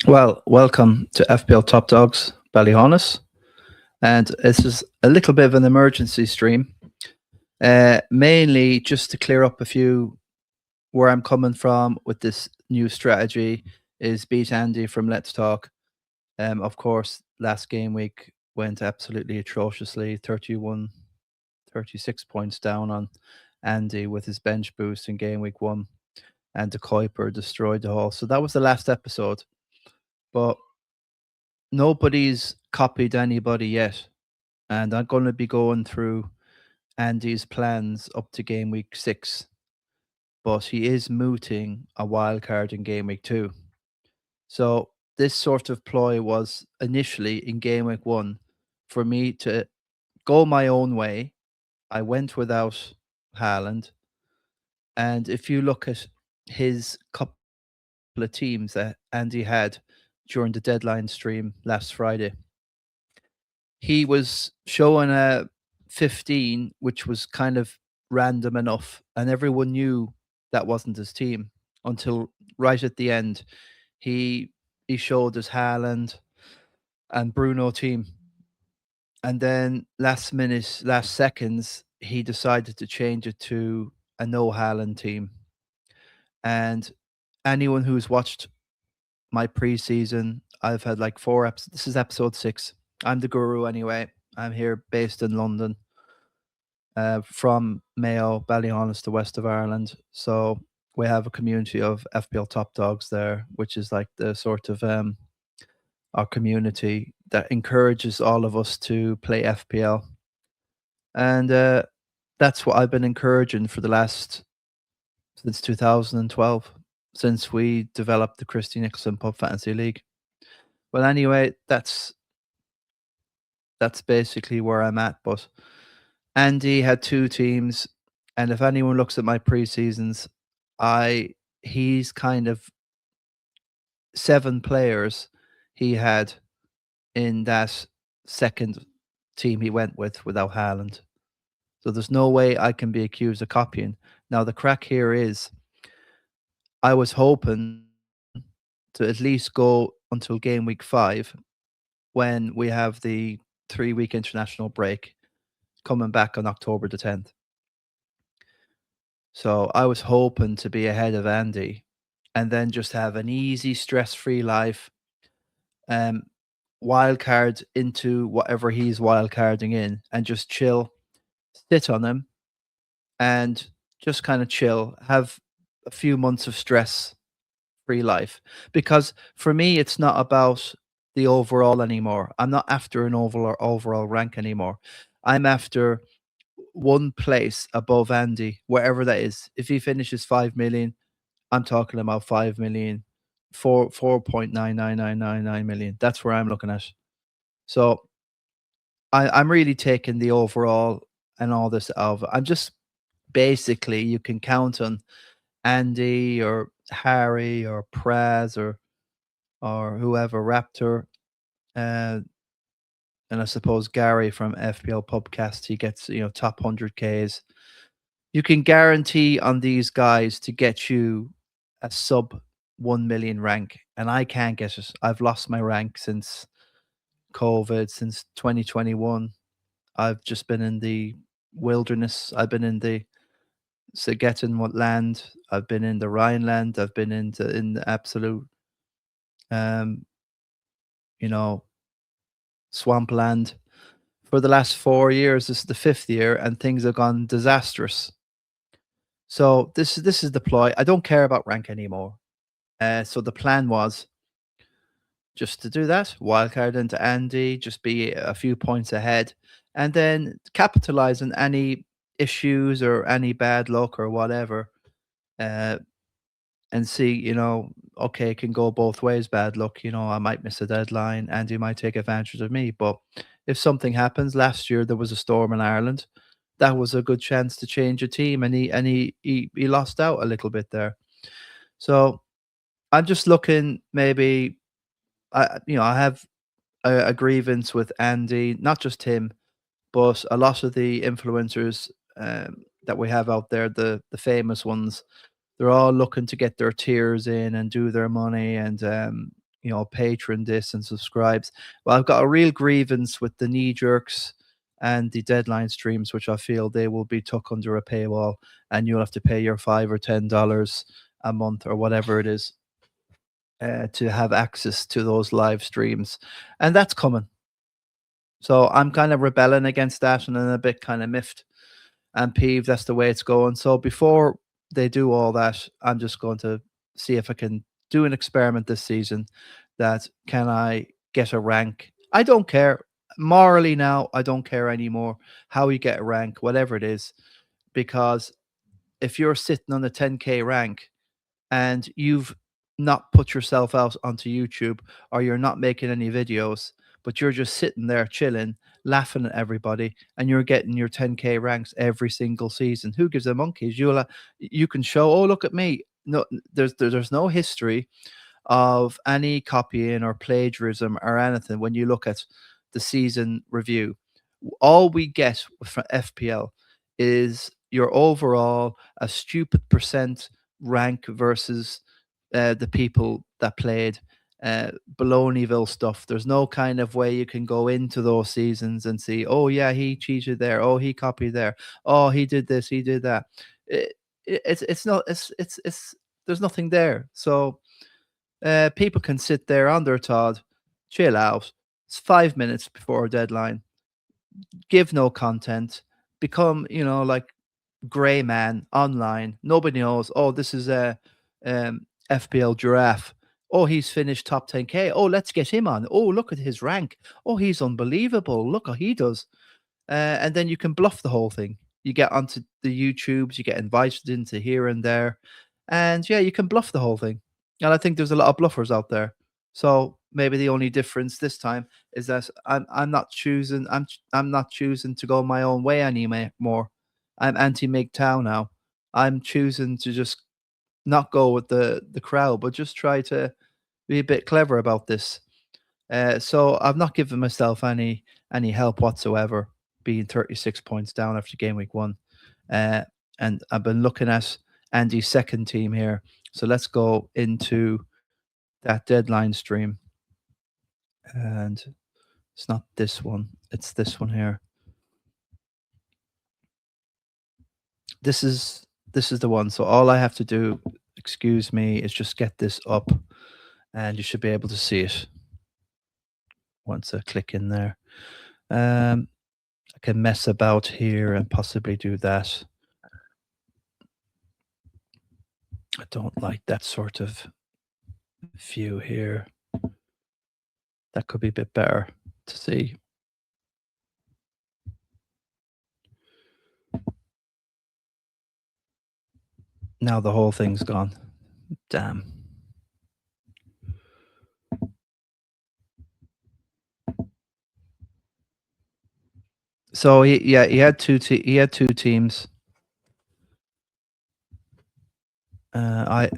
Well, welcome to FPL Top Dogs Ballyhaunis. And this is a little bit of an emergency stream, mainly just to clear up a few where I'm coming from with this new strategy is beat Andy from Let's Talk. Of course, last game week went absolutely atrociously, 31, 36 points down on Andy with his bench boost in game week 1, and the Kuiper destroyed the whole. So that was the last episode. But nobody's copied anybody yet. And I'm going to be going through Andy's plans up to game week 6. But he is mooting a wild card in game week 2. So this sort of ploy was initially in game week 1 for me to go my own way. I went without Haaland. And if you look at his couple of teams that Andy had during the deadline stream last Friday, he was showing a 15, which was kind of random enough, and everyone knew that wasn't his team until right at the end. He showed his Haaland and Bruno team, and then last minute, last seconds, he decided to change it to a no Haaland team. And anyone who's watched my preseason, I've had like 4 episodes. This is episode 6. I'm the guru anyway. I'm here based in London, from Mayo, Ballyhaunis, the west of Ireland. So we have a community of FPL top dogs there, which is like the sort of our community that encourages all of us to play FPL. And that's what I've been encouraging for the last, since 2012, since we developed the Christy Nicholson Pub Fantasy League. Well, anyway, that's basically where I'm at. But Andy had 2 teams, and if anyone looks at my pre-seasons, he's kind of 7 players he had in that second team he went with without Haaland. So there's no way I can be accused of copying. Now the crack here is I was hoping to at least go until game week 5 when we have the 3-week international break coming back on October the 10th. So I was hoping to be ahead of Andy and then just have an easy, stress-free life. Wildcard into whatever he's wildcarding in and just chill, sit on him, and just kind of chill, have a few months of stress-free life. Because for me, it's not about the overall anymore. I'm not after an overall rank anymore. I'm after one place above Andy, wherever that is. If he finishes 5 million, I'm talking about 5 million, 4.99999 million. That's where I'm looking at. So I'm really taking the overall and all this out of it. I'm just basically, you can count on Andy or Harry or Praz or whoever, Raptor, and I suppose Gary from FPL Pubcast. He gets top 100Ks. You can guarantee on these guys to get you a sub 1 million rank, and I can't get it. I've lost my rank since COVID, since 2021. I've just been in the wilderness. I've been in the Sagetten land. I've been in the Rhineland. I've been in the absolute, um, you know, swampland for the last 4 years. This is the 5th year, and things have gone disastrous. So this is the ploy. I don't care about rank anymore. So the plan was just to do that, wildcard into Andy, just be a few points ahead, and then capitalize on any issues or any bad luck or whatever, uh, and see, okay, it can go both ways. Bad luck, I might miss a deadline. Andy might take advantage of me, but if something happens, last year there was a storm in Ireland. That was a good chance to change a team, and he lost out a little bit there. So I'm just looking, maybe I have a grievance with Andy, not just him, but a lot of the influencers that we have out there, the famous ones. They're all looking to get their tiers in and do their money, and patron this and subscribes. Well, I've got a real grievance with the knee jerks and the deadline streams, which I feel they will be tucked under a paywall, and you'll have to pay your $5 or $10 a month or whatever it is to have access to those live streams, and that's coming. So I'm kind of rebelling against that, and I'm a bit kind of miffed and peeved. That's the way it's going. So before they do all that, I'm just going to see if I can do an experiment this season. That can I get a rank? I don't care morally now. I don't care anymore how you get a rank, whatever it is, because if you're sitting on the 10K rank and you've not put yourself out onto YouTube, or you're not making any videos, but you're just sitting there chilling, laughing at everybody, and you're getting your 10K ranks every single season. Who gives a monkeys? You can show, oh, look at me. No, there's no history of any copying or plagiarism or anything when you look at the season review. All we get from FPL is your overall a stupid percent rank versus the people that played Baloneyville stuff. There's no kind of way you can go into those seasons and see, oh yeah, he cheated there, oh he copied there, oh he did this, he did that. It's not it's there's nothing there. So people can sit there on their Todd, chill out. It's 5 minutes before a deadline. Give no content. Become, like gray man online. Nobody knows. Oh, this is a FPL giraffe. Oh, he's finished top 10K. Oh, let's get him on. Oh, look at his rank. Oh, he's unbelievable. Look how he does. And then you can bluff the whole thing. You get onto the YouTubes, you get invited into here and there. And yeah, you can bluff the whole thing. And I think there's a lot of bluffers out there. So maybe the only difference this time is that I'm not choosing to go my own way anymore. I'm anti MGTOW now. I'm choosing to just not go with the crowd, but just try to be a bit clever about this. So I've not given myself any help whatsoever, being 36 points down after game week 1. And I've been looking at Andy's second team here. So let's go into that deadline stream. And it's not this one, it's this one here. This is the one. So all I have to do, excuse me, is just get this up and you should be able to see it once I click in there. I can mess about here and possibly do that. I don't like that sort of view here. That could be a bit better to see. Now the whole thing's gone. Damn. So he had two teams. I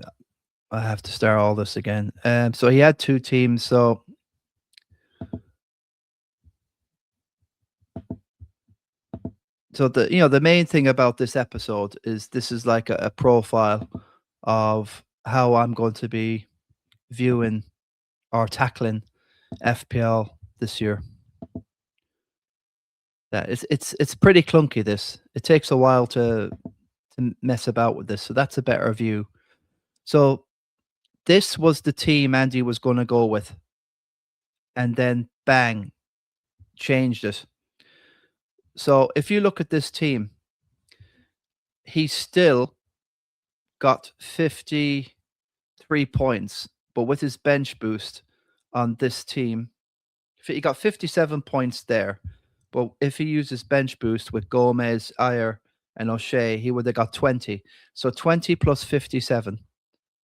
have to start all this again. So he had two teams. So the main thing about this episode is this is like a profile of how I'm going to be viewing or tackling FPL this year. Yeah, it's pretty clunky. This it takes a while to mess about with this, so that's a better view. So this was the team Andy was going to go with, and then bang, changed it. So if you look at this team, he still got 53 points, but with his bench boost on this team, he got 57 points there. But if he uses bench boost with Gomez, Ayer, and O'Shea, he would have got 20. So 20 plus 57,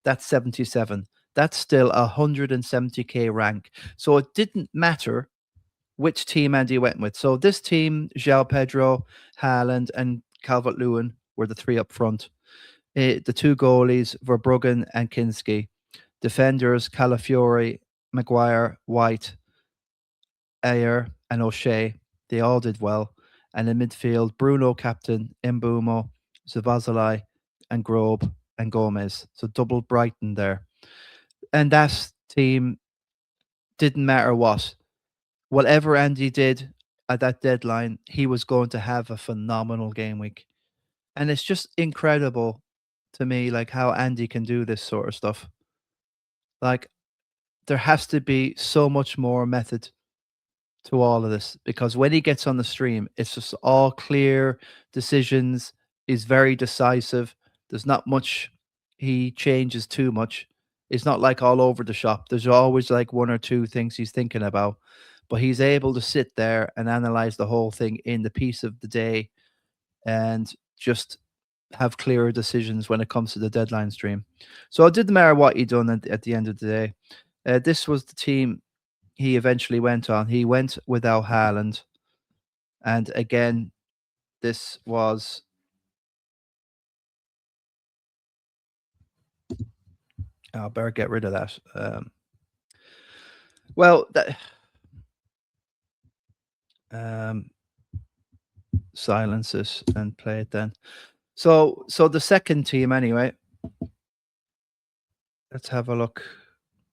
that's 77. That's still a 170K rank. So it didn't matter which team Andy went with. So this team, João Pedro, Haaland, and Calvert-Lewin were the three up front. The two goalies, Verbruggen and Kinski. Defenders, Calafiori, Maguire, White, Ayer, and O'Shea. They all did well. And in midfield, Bruno captain, Mbumo, Zavazalai, and Grobe and Gomez. So double Brighton there. And that team didn't matter what. Whatever Andy did at that deadline, he was going to have a phenomenal game week. And it's just incredible to me, like how Andy can do this sort of stuff. Like there has to be so much more method to all of this because when he gets on the stream, it's just all clear decisions. He's very decisive. There's not much he changes too much. It's not like all over the shop. There's always like one or two things he's thinking about, but he's able to sit there and analyze the whole thing in the piece of the day and just have clearer decisions when it comes to the deadline stream. So it didn't matter what he done at the end of the day. This was the team he eventually went on. He went without Haaland, and again, this was I better get rid of that. Well, that um, silence it and play it then. So the second team anyway. Let's have a look.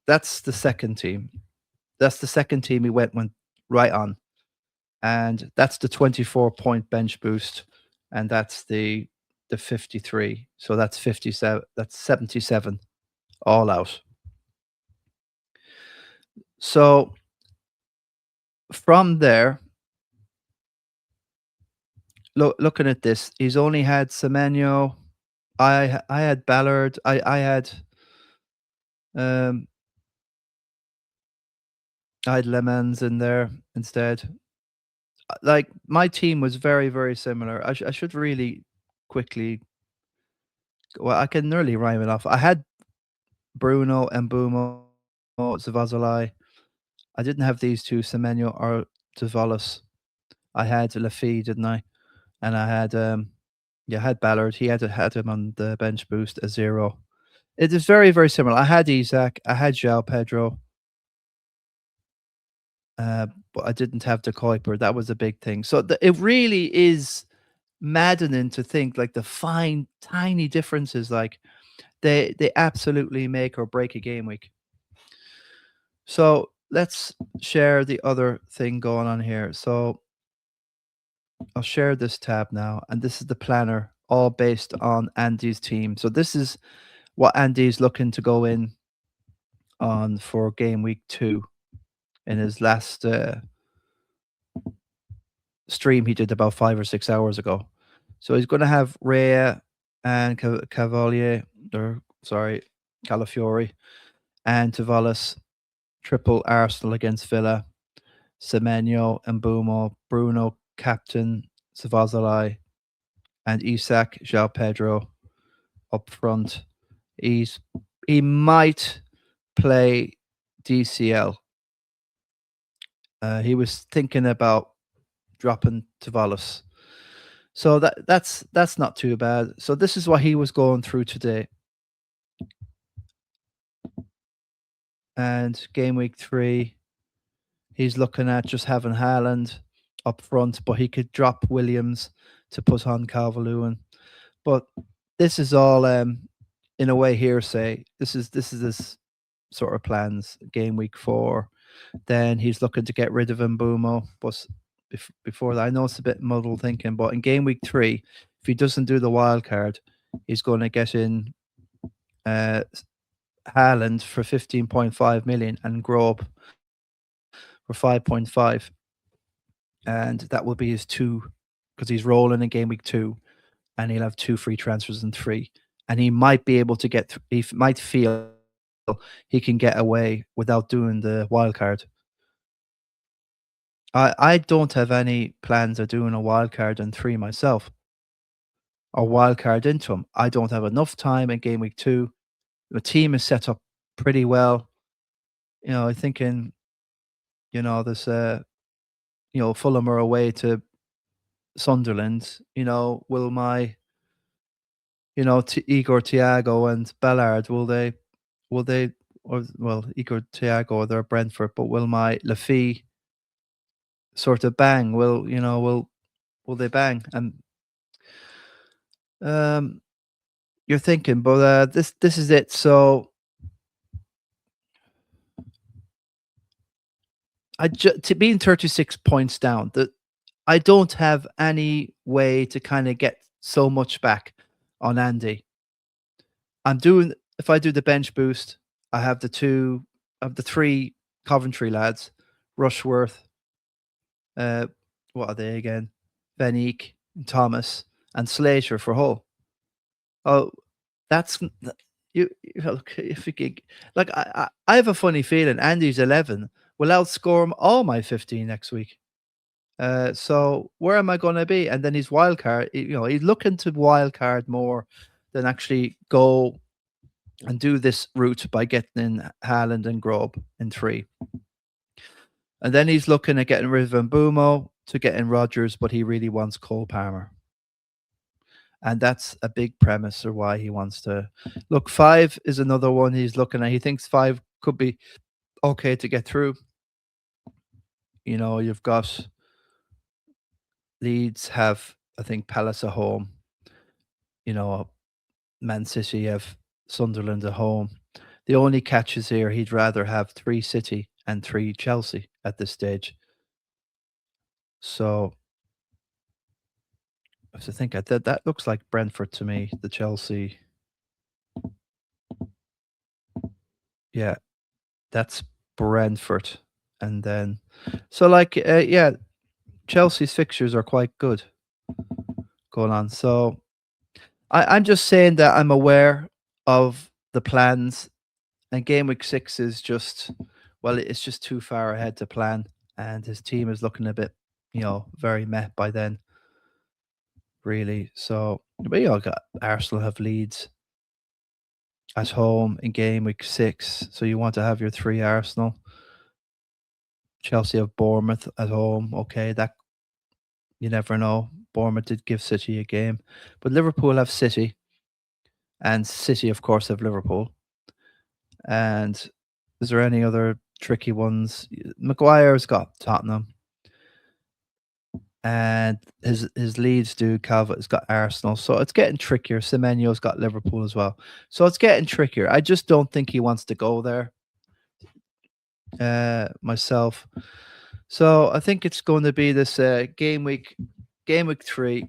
That's the second team. That's the second team he went right on, and that's the 24-point bench boost, and that's the 53. So that's 57. That's 77 all out. So from there, looking at this, he's only had Semenyo. I had Ballard. Um I had Lemons in there instead. Like my team was very similar. I should really quickly. Well, I can nearly rhyme it off. I had Bruno and Bumo, Zavazalai. I didn't have these two, Semenyo or Tavalis. I had Lafi, didn't I? And I had yeah, I had Ballard. He had him on the bench boost a 0. It is very similar. I had Isaac, I had João Pedro, but I didn't have the Kuiper. That was a big thing. So it really is maddening to think like the fine, tiny differences. Like they absolutely make or break a game week. So let's share the other thing going on here. So I'll share this tab now, and this is the planner, all based on Andy's team. So this is what Andy's looking to go in on for game week 2 in his last stream he did about 5 or 6 hours ago. So he's going to have Rhea and Cavalier, or sorry, Calafiori and Tavalis, triple Arsenal against Villa, Semenyo and Bruno, captain, Savazalai, and Isak, João Pedro up front. He might play DCL. He was thinking about dropping Tavalis. So that's not too bad. So this is what he was going through today. And game week 3, he's looking at just having Haaland up front, but he could drop Williams to put on Calvert-Lewin. But this is all in a way hearsay. This is this sort of plans game week 4. Then he's looking to get rid of Mbumo, but before that, I know it's a bit muddled thinking, but in game week 3, if he doesn't do the wild card, he's going to get in Haaland for 15.5 million and Grob for 5.5, and that will be his 2 because he's rolling in game week 2, and he'll have 2 free transfers in 3, and he might be able to get. He might feel he can get away without doing the wild card. I don't have any plans of doing a wild card in 3 myself, or wild card into him. I don't have enough time in game week 2. The team is set up pretty well. You know, thinking, you know, this, Fulham are away to Sunderland. You know, will my, Igor Thiago and Ballard, will they, or well, Igor Thiago, they're Brentford, but will my Lafi sort of bang? Will they bang? And you're thinking, but this is it. So to being 36 points down, that I don't have any way to kind of get so much back on Andy. I'm doing if I do the bench boost, I have the two of the three Coventry lads, Rushworth, uh, what are they again? Van Eyck, Thomas, and Slater for Hull. Oh, that's you look if you could, like I have a funny feeling Andy's 11 will outscore him all my 15 next week. So where am I going to be? And then his wild card, he's looking to wild card more than actually go and do this route by getting in Haaland and Grob in 3. And then he's looking at getting rid of Mbumo to get in Rodgers, but he really wants Cole Palmer. And that's a big premise or why he wants to look. 5 is another one he's looking at. He thinks 5 could be okay to get through. You've got Leeds have, I think, Palace at home. Man City have Sunderland at home. The only catch is here he'd rather have 3 City and 3 Chelsea at this stage. So I have to think that looks like Brentford to me, the Chelsea. Yeah, that's Brentford. And then yeah, Chelsea's fixtures are quite good going on. So I'm just saying that I'm aware of the plans, and game week 6 is just, well, it's just too far ahead to plan, and his team is looking a bit, very meh by then, really. So, but got Arsenal have Leeds at home in game week 6, so you want to have your 3 Arsenal. Chelsea have Bournemouth at home. Okay, that you never know. Bournemouth did give City a game, but Liverpool have City, and City, of course, have Liverpool. And is there any other tricky ones? Maguire's got Tottenham, and his Leeds do. Calvert's got Arsenal, so it's getting trickier. Semenyo's got Liverpool as well, so it's getting trickier. I just don't think he wants to go there. Myself, so I think it's going to be this game week 3.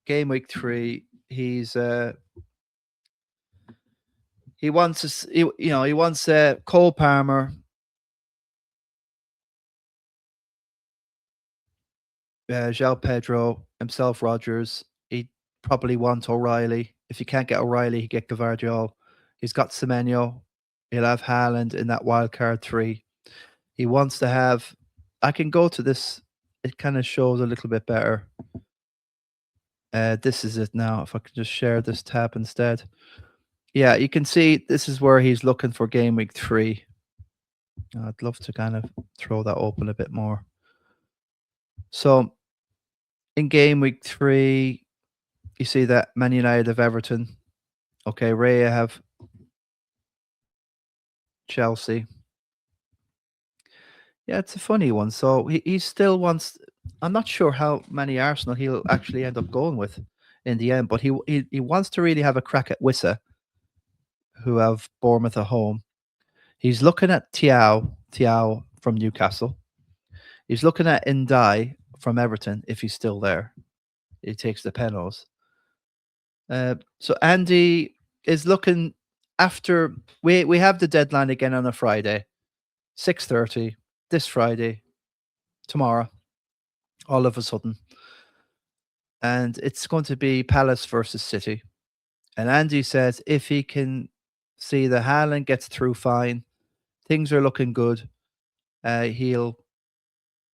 Game week 3, he wants us. He wants Cole Palmer, João Pedro, himself, Rodgers. He probably wants O'Reilly. If you can't get O'Reilly, he get Gvardiol. He's got Semenyo. He'll have Haaland in that wild card 3. He wants to have. I can go to this. It kind of shows a little bit better. This is it now. If I could just share this tab instead. Yeah, you can see this is where he's looking for game week 3. I'd love to kind of throw that open a bit more. So in game week 3, you see that Man United have Everton. Okay, Raya have Chelsea. Yeah, it's a funny one. So he still wants. I'm not sure how many Arsenal he'll actually end up going with in the end, but he wants to really have a crack at Wissa, who have Bournemouth at home. He's looking at Thiaw from Newcastle. He's looking at Ndai from Everton if he's still there. He takes the penalties. So Andy is looking after we have the deadline again on a Friday, 6:30 this Friday, tomorrow, all of a sudden, and it's going to be Palace versus City. And Andy says if he can see the Haaland gets through fine, things are looking good. He'll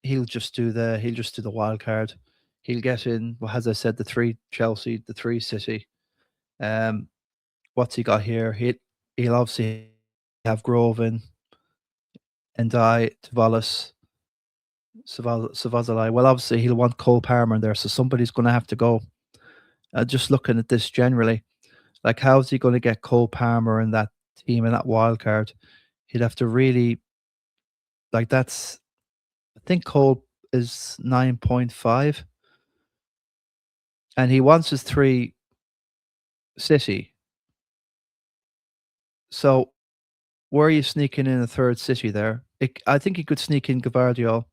just do the wild card. He'll get in. Well, as I said, the 3 Chelsea, the 3 City. What's he got here? He'll obviously have Groven and Tavalis, Savazalai. Well, obviously he'll want Cole Palmer in there, so somebody's going to have to go. Just looking at this generally, like how's he going to get Cole Palmer in that team in that wild card? He'd have to really that's. I think Cole is 9.5, and he wants his 3 City. So where are you sneaking in a third City there? I think he could sneak in Gvardiol.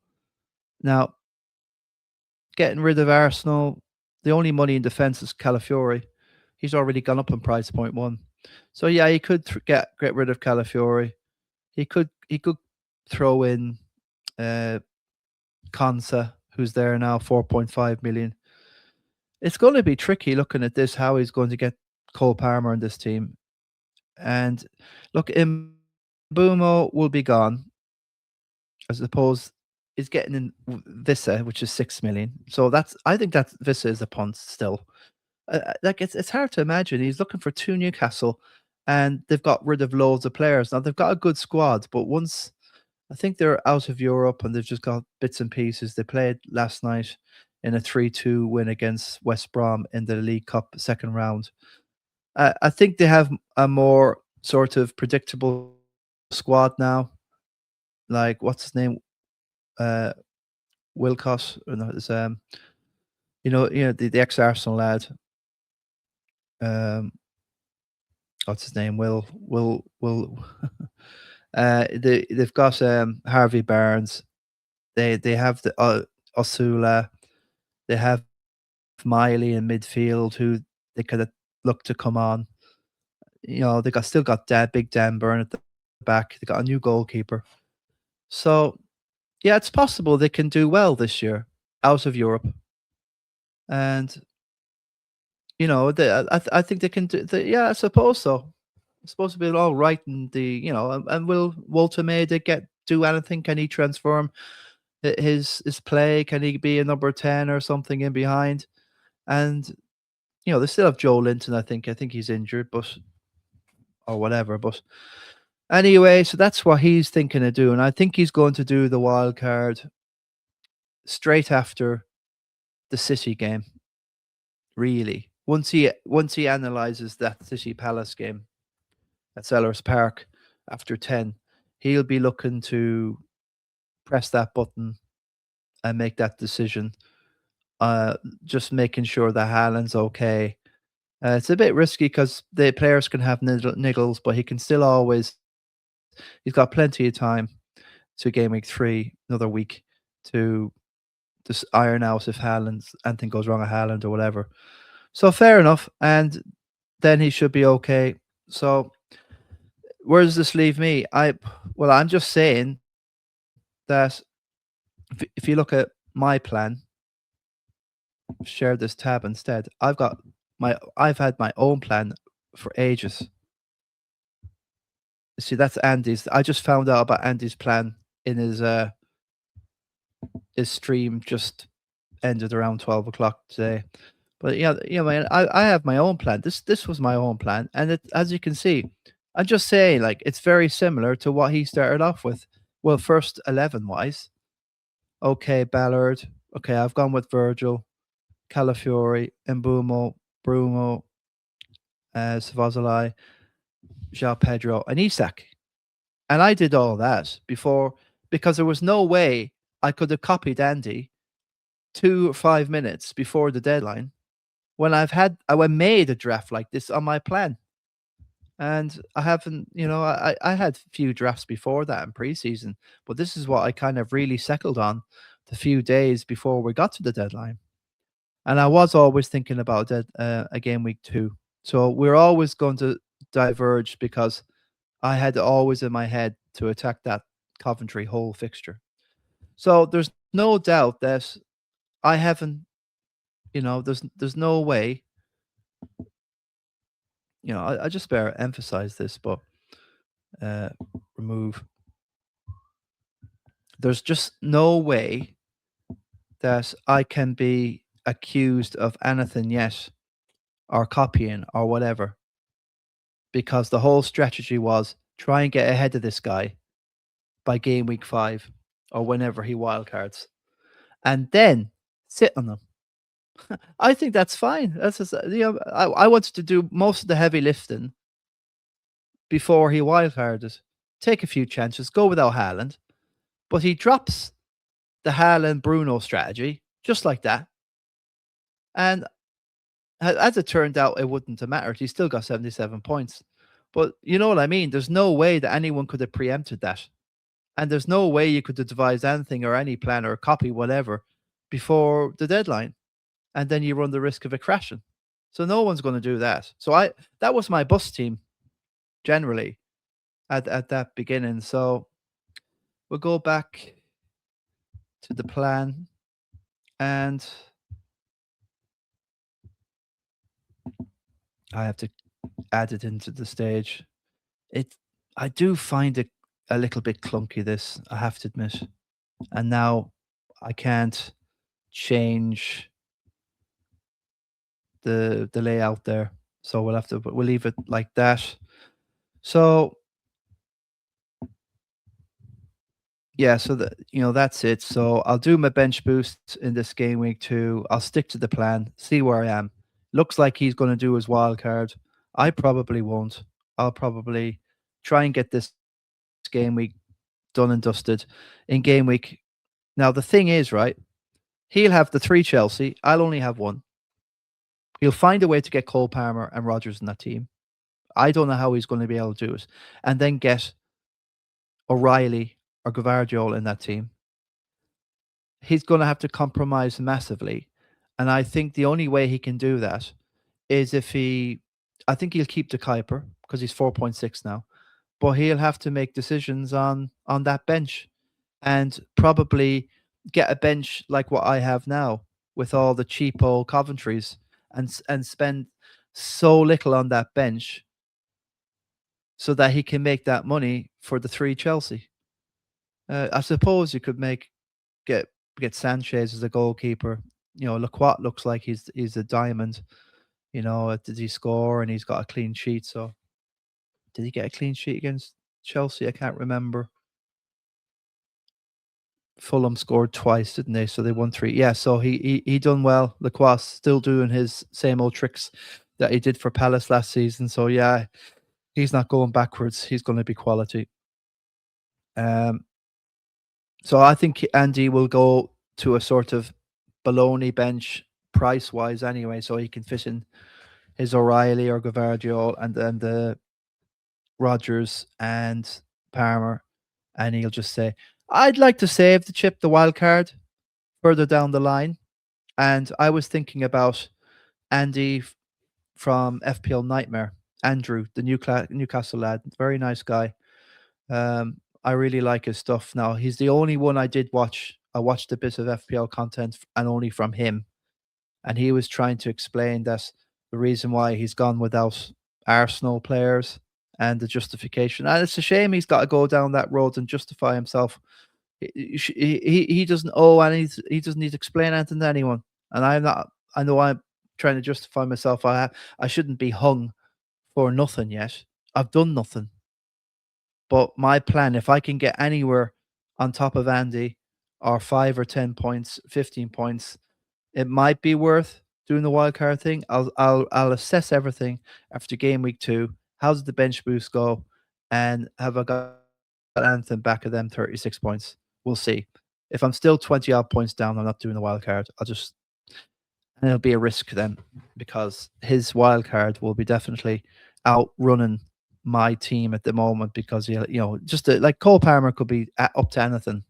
Now, getting rid of Arsenal, the only money in defence is Calafiori. He's already gone up in price, point one. So yeah, he could get rid of Calafiori. He could throw in Konsa, who's there now, 4.5 million. It's going to be tricky looking at this, how he's going to get Cole Palmer in this team. And look, Mbumo will be gone. I suppose he's getting in Vissa, which is 6 million. So I think that Vissa is a punt still. Like it's hard to imagine. He's looking for 2 Newcastle, and they've got rid of loads of players. Now they've got a good squad, but once I think they're out of Europe and they've just got bits and pieces. They played last night in a 3-2 win against West Brom in the League Cup second round. I think they have a more sort of predictable squad now. Like what's his name? Wilcott, or no, it's the ex Arsenal lad. What's his name? Will. They've got Harvey Barnes. They have the Osula. They have Miley in midfield, who they could look to come on. They still got Big Dan Burn at the back. They got a new goalkeeper. So yeah, it's possible they can do well this year out of Europe. And I think they can do. Yeah, I suppose so. It's supposed to be all right in and will Walter Maida do anything? Can he transform his play? Can he be a number 10 or something in behind? And they still have Joe Linton. I think he's injured, or whatever. But anyway, so that's what he's thinking of doing. I think he's going to do the wild card straight after the City game. Really, once he analyzes that City Palace game at Sellers Park after 10, he'll be looking to press that button and make that decision. Just making sure that Haaland's okay. It's a bit risky because the players can have niggles, but he can still always. He's got plenty of time to game week 3, another week, to just iron out if anything goes wrong at Haaland or whatever. So fair enough, and then he should be okay. So where does this leave me? I'm just saying that if you look at my plan, share this tab instead. I've had my own plan for ages. See, that's Andy's. I just found out about Andy's plan in his stream, just ended around 12 o'clock today. But man, I have my own plan. This was my own plan, and as you can see, I'm just saying, like, it's very similar to what he started off with. Well, first 11 wise, okay, Ballard. Okay, I've gone with Virgil, Calafiori, Mbumo, Bruno, Szoboszlai, João Pedro, and Isak. And I did all that before, because there was no way I could have copied Andy 2 or 5 minutes before the deadline when I made a draft like this on my plan. And I haven't, I had a few drafts before that in preseason, but this is what I kind of really settled on the few days before we got to the deadline. And I was always thinking about a game week 2. So we're always going to diverge, because I had always in my head to attack that Coventry whole fixture. So there's no doubt that I haven't, there's no way, I just better emphasize this, but remove. There's just no way that I can be accused of anything yet, or copying or whatever, because the whole strategy was try and get ahead of this guy by game week 5 or whenever he wildcards, and then sit on them. I think that's fine. That's just, I wanted to do most of the heavy lifting before he wildcarded. Take a few chances, go without Haaland, but he drops the Haaland Bruno strategy just like that. And as it turned out, it wouldn't have mattered. He still got 77 points. But you know what I mean? There's no way that anyone could have preempted that. And there's no way you could have devised anything or any plan or copy, whatever, before the deadline. And then you run the risk of it crashing. So no one's going to do that. So that was my bus team generally at that beginning. So we'll go back to the plan and I have to add it into the stage. It I do find it a little bit clunky, this, I have to admit. And now I can't change the layout there. So we'll leave it like that. So yeah, so that's it. So I'll do my bench boosts in this game week 2. I'll stick to the plan, see where I am. Looks like he's going to do his wild card. I probably won't. I'll probably try and get this game week done and dusted in game week. Now the thing is, right? He'll have the 3 Chelsea. I'll only have 1. He'll find a way to get Cole Palmer and Rodgers in that team. I don't know how he's going to be able to do it. And then get O'Reilly or Gavardiol in that team. He's going to have to compromise massively. And I think the only way he can do that is I think he'll keep the Kuiper because he's 4.6 now, but he'll have to make decisions on that bench and probably get a bench like what I have now with all the cheapo Coventries and spend so little on that bench so that he can make that money for the 3 Chelsea. I suppose you could get Sanchez as a goalkeeper. Lacroix looks like he's a diamond. Did he score? And he's got a clean sheet. So did he get a clean sheet against Chelsea? I can't remember. Fulham scored twice, didn't they? So they won 3. Yeah, so he done well. Lacroix still doing his same old tricks that he did for Palace last season. So yeah, he's not going backwards. He's going to be quality. So I think Andy will go to a sort of baloney bench price-wise anyway, so he can fit in his O'Reilly or Gavardiol and then the Rodgers and Palmer, and he'll just say, "I'd like to save the wild card further down the line." And I was thinking about Andy from FPL Nightmare, Andrew, the Newcastle lad, very nice guy. I really like his stuff now. He's the only one I did watch. I watched a bit of FPL content and only from him. And he was trying to explain that the reason why he's gone without Arsenal players and the justification. And it's a shame he's got to go down that road and justify himself. He doesn't owe any, he doesn't need to explain anything to anyone. And I know I'm trying to justify myself. I shouldn't be hung for nothing yet. I've done nothing. But my plan, if I can get anywhere on top of Andy, or 5 or 10 points, 15 points, it might be worth doing the wild card thing. I'll assess everything after game week 2. How does the bench boost go? And have I got anything back of them 36 points? We'll see. If I'm still 20 odd points down, I'm not doing the wild card. And it'll be a risk then because his wild card will be definitely outrunning my team at the moment because just like Cole Palmer could be up to anything.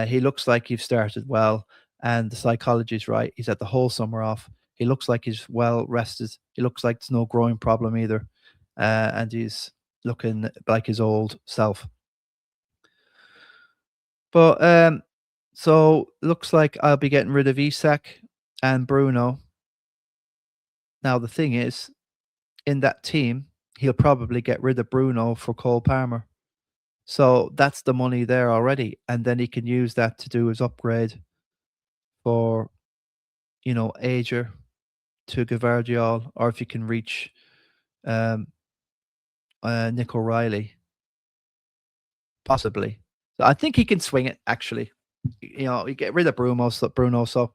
He looks like he's started well, and the psychology is right. He's had the whole summer off. He looks like he's well rested. He looks like there's no growing problem either, and he's looking like his old self. But so looks like I'll be getting rid of Isak and Bruno. Now the thing is, in that team, he'll probably get rid of Bruno for Cole Palmer. So that's the money there already. And then he can use that to do his upgrade for, Ager to Gavardiol, or if you can reach Nick O'Reilly, possibly. So I think he can swing it, actually. You get rid of Bruno. So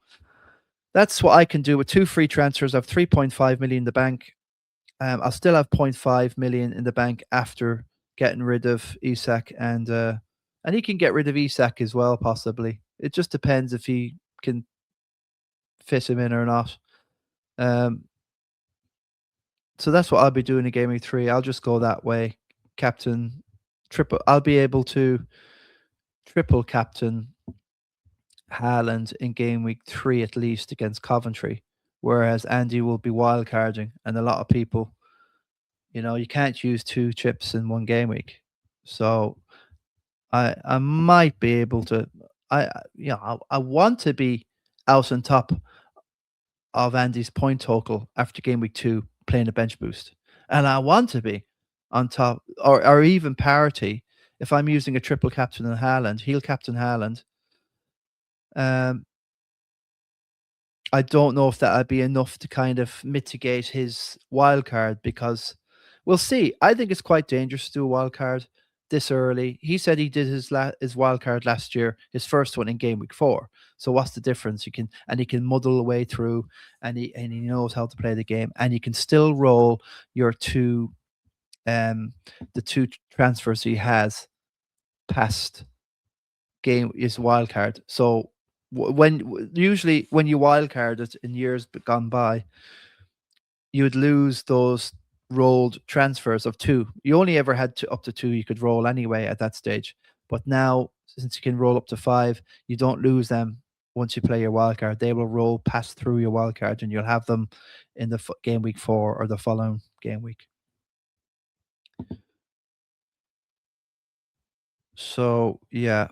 that's what I can do with 2 free transfers. I have 3.5 million in the bank. I'll still have 0.5 million in the bank after getting rid of Isak, and he can get rid of Isak as well, possibly. It just depends if he can fit him in or not. So that's what I'll be doing in game week 3. I'll just go that way. Captain triple. I'll be able to triple captain Haaland in game week 3 at least against Coventry, whereas Andy will be wildcarding, and a lot of people, you can't use 2 chips in one game week. So I might be able to. I want to be out on top of Andy's point total after game week 2 playing a bench boost, and I want to be on top or even parity if I'm using a triple captain in Haaland. He'll captain Haaland. Um, I don't know if that'd be enough to kind of mitigate his wild card because we'll see. I think it's quite dangerous to do a wild card this early. He said he did his wild card last year, his first one in game week 4. So what's the difference? He can muddle the way through, and he knows how to play the game, and you can still roll your the 2 transfers he has past game is wild card. So usually when you wild card it in years gone by, you would lose those rolled transfers of 2. You only ever had up to 2 you could roll anyway at that stage. But now, since you can roll up to 5, you don't lose them once you play your wild card. They will roll pass through your wild card, and you'll have them in the game week 4 or the following game week. So yeah.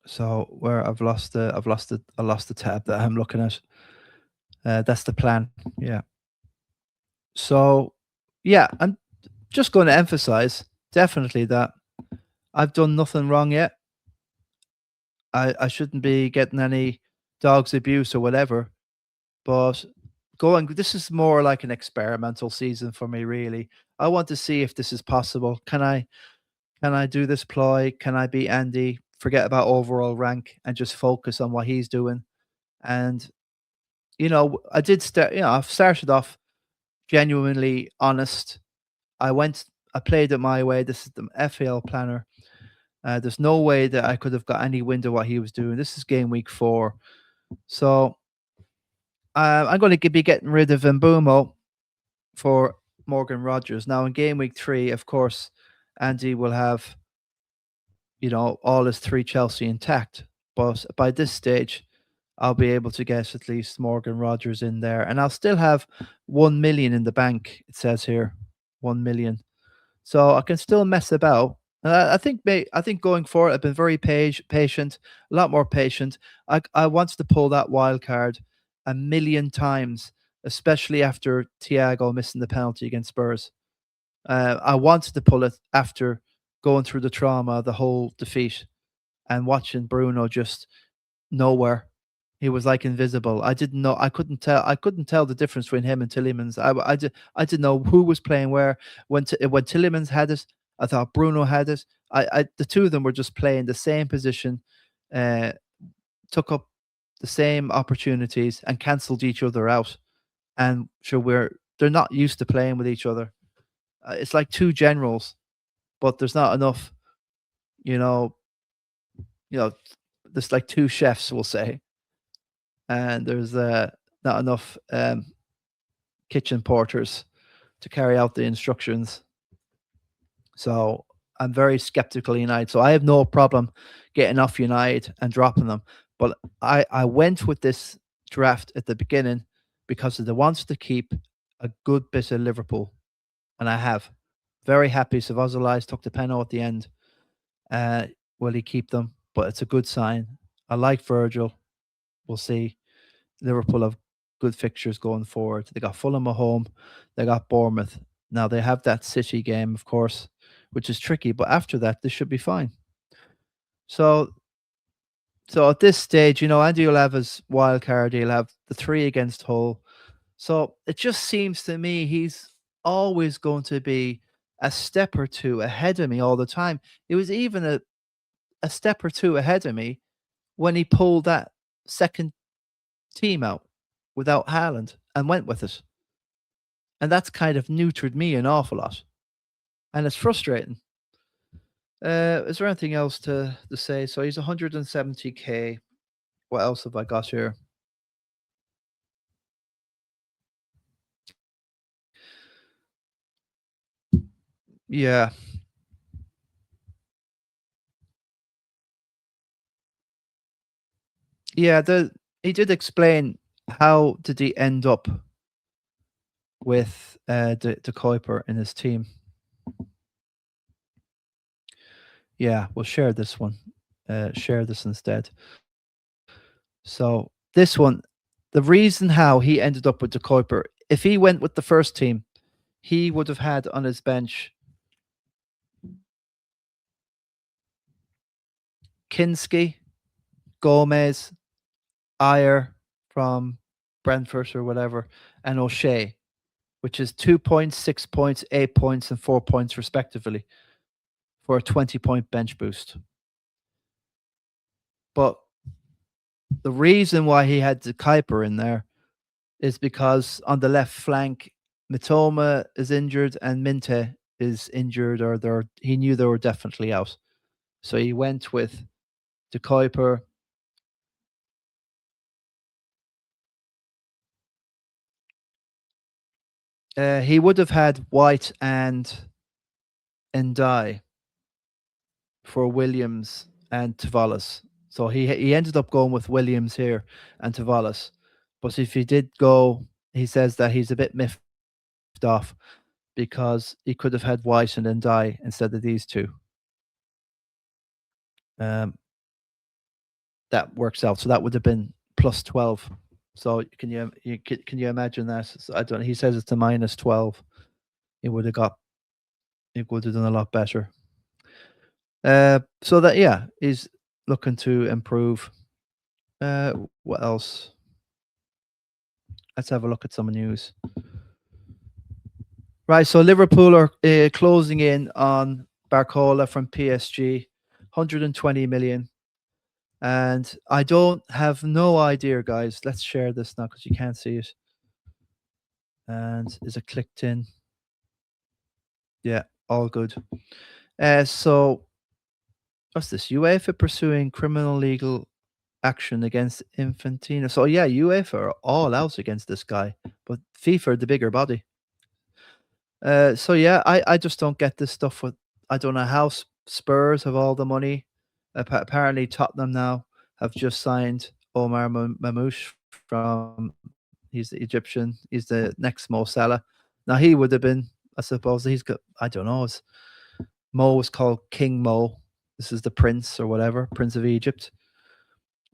So where I lost the tab that I'm looking at. That's the plan. Yeah. So yeah, I'm just going to emphasize definitely that I've done nothing wrong yet. I shouldn't be getting any dog's abuse or whatever, but this is more like an experimental season for me, really. I want to see if this is possible. Can I do this ploy? Can I beat Andy? Forget about overall rank and just focus on what he's doing. And I did start. I've started off genuinely honest. I played it my way. This is the FPL planner. There's no way that I could have got any wind of what he was doing. This is game week 4. So I'm going to be getting rid of Mbumo for Morgan Rogers. Now in game week 3, of course, Andy will have, all his 3 Chelsea intact. But by this stage, I'll be able to get at least Morgan Rogers in there. And I'll still have 1 million in the bank, it says here. 1 million. So I can still mess about. I think going forward, I've been very patient, a lot more patient. I wanted to pull that wild card a million times, especially after Thiago missing the penalty against Spurs. I wanted to pull it after going through the trauma, the whole defeat, and watching Bruno just nowhere. He was like invisible. I didn't know. I couldn't tell. I couldn't tell the difference between him and Tillemans. I didn't know who was playing where. When Tillemans had it, I thought Bruno had it. The two of them were just playing the same position, uh, took up the same opportunities and cancelled each other out. And sure, they're not used to playing with each other. It's like 2 generals, but there's not enough. You know, there's like 2 chefs, we'll say, and there's not enough kitchen porters to carry out the instructions. So I'm very skeptical of United. So I have no problem getting off United and dropping them. But I went with this draft at the beginning because they wants to keep a good bit of Liverpool. And I have. Very happy. Savazalais took the penalty at the end. Will he keep them? But it's a good sign. I like Virgil. We'll see. Liverpool have good fixtures going forward. They got Fulham at home. They got Bournemouth. Now they have that City game, of course, which is tricky. But after that, this should be fine. So at this stage, Andy will have his wild card. He'll have the 3 against Hull. So it just seems to me he's always going to be a step or 2 ahead of me all the time. It was even a step or 2 ahead of me when he pulled that second team out without Haaland and went with it. And that's kind of neutered me an awful lot. And it's frustrating. Is there anything else to say? So he's 170k. What else have I got here? Yeah. Yeah, he did explain how did he end up with the Kuiper in his team. Yeah, we'll share this one. Share this instead. So this one, the reason how he ended up with the Kuiper, if he went with the first team, he would have had on his bench Kinski, Gomez, Ayer from Brentford or whatever, and O'Shea, which is 2 points, 6 points, 8 points, and 4 points respectively for a 20-point bench boost. But the reason why he had the Kuiper in there is because on the left flank, Mitoma is injured and Minte is injured, or he knew they were definitely out. So he went with the Kuiper. He would have had White and Ndai for Williams and Tavalis. So he ended up going with Williams here and Tavalis. But if he did go, he says that he's a bit miffed off because he could have had White and Ndai instead of these two. That works out. So that would have been plus 12. So can you imagine that? So I don't. He says it's a minus 12. He would have done a lot better. So that yeah, he's looking to improve. What else? Let's have a look at some news. Right, so Liverpool are closing in on Barcola from PSG, 120 million. And I don't have no idea, guys. Let's share this now because you can't see it. And is it clicked in? Yeah, all good. So what's this? UEFA pursuing criminal legal action against Infantino. So yeah, UEFA are all out against this guy, but FIFA are the bigger body. So yeah, I just don't get this stuff with. I don't know how Spurs have all the money. Apparently, Tottenham now have just signed Omar Mamouche from. He's the Egyptian. He's the next Mo Salah. Now he would have been. I suppose he's got. I don't know. Mo was called King Mo. This is the Prince or whatever, Prince of Egypt.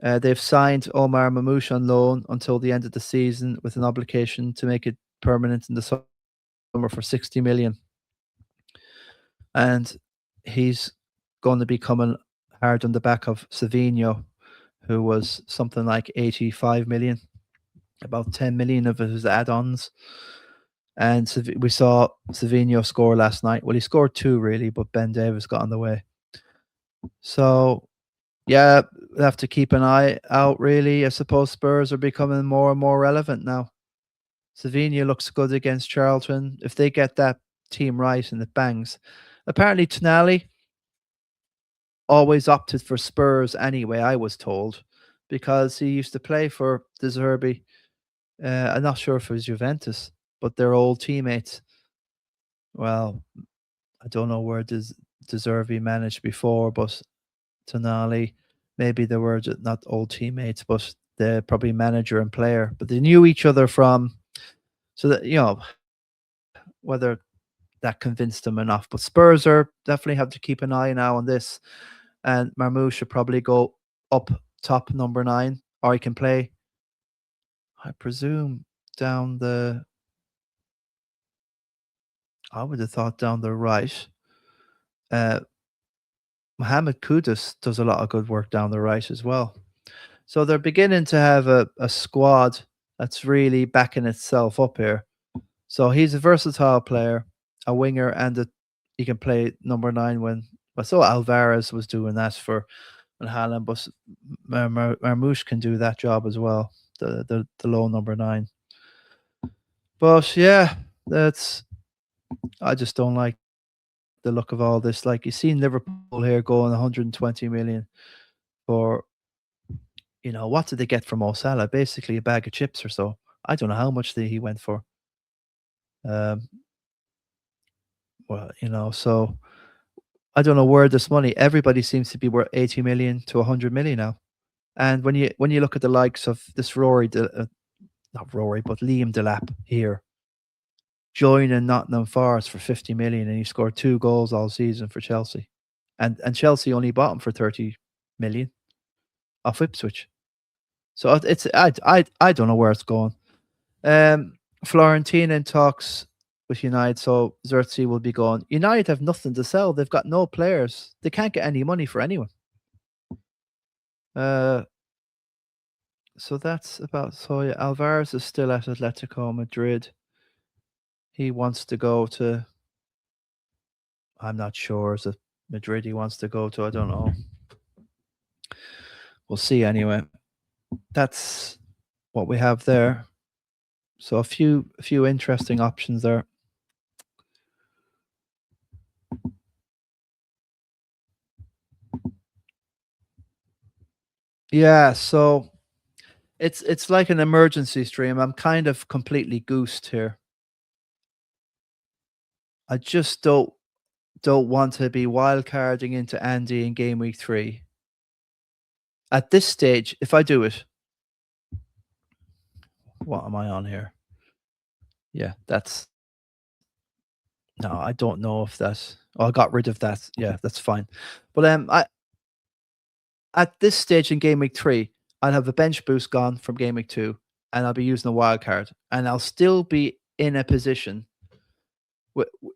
They've signed Omar Mamouche on loan until the end of the season with an obligation to make it permanent in the summer for 60 million. And he's going to be coming hard on the back of Savinho, who was something like 85 million, about 10 million of his add-ons. And we saw Savinho score last night. Well, he scored two really, but Ben Davies got on the way. So yeah, we'll have to keep an eye out really. I suppose Spurs are becoming more and more relevant now. Savinho looks good against Charlton. If they get that team right and it bangs. Apparently Tonali always opted for Spurs anyway, I was told, because he used to play for De Zerbi. I'm not sure if it was Juventus, but they're old teammates. Well, I don't know where De Zerbi managed before, but Tonali, maybe they were not old teammates, but they're probably manager and player. But they knew each other from, so that, whether that convinced them enough. But Spurs are definitely have to keep an eye now on this. And Marmouche should probably go up top number 9, or he can play, I presume, down the. I would have thought down the right. Mohamed Kudus does a lot of good work down the right as well. So they're beginning to have a squad that's really backing itself up here. So he's a versatile player, a winger, and he can play number 9 when. I saw Alvarez was doing that for Haaland, but Marmouche can do that job as well, the low number 9. But yeah, I just don't like the look of all this. Like, you've seen Liverpool here going 120 million for what did they get from Mo Salah? Basically a bag of chips or so. I don't know how much he went for. Um, well, so I don't know where this money. Everybody seems to be worth 80 million to 100 million now. And when you look at the likes of this not Rory, but Liam Delap here, joining Nottingham Forest for 50 million, and he scored 2 goals all season for Chelsea. And Chelsea only bought him for 30 million off Ipswich. So it's I don't know where it's going. Florentina in talks with United, so Xerxes will be gone. United have nothing to sell. They've got no players. They can't get any money for anyone. So that's about Soya. Alvarez is still at Atletico Madrid. He wants to go to. I'm not sure. Is it Madrid he wants to go to? I don't know. We'll see anyway. That's what we have there. So a few interesting options there. Yeah, so it's like an emergency stream. I'm kind of completely goosed here. I just don't want to be wildcarding into Andy in game week 3. At this stage, if I do it, what am I on here? Yeah, that's no, I don't know if that's. Oh, I got rid of that. Yeah, that's fine. But I at this stage in game week 3, I'll have a bench boost gone from game week 2, and I'll be using a wild card, and I'll still be in a position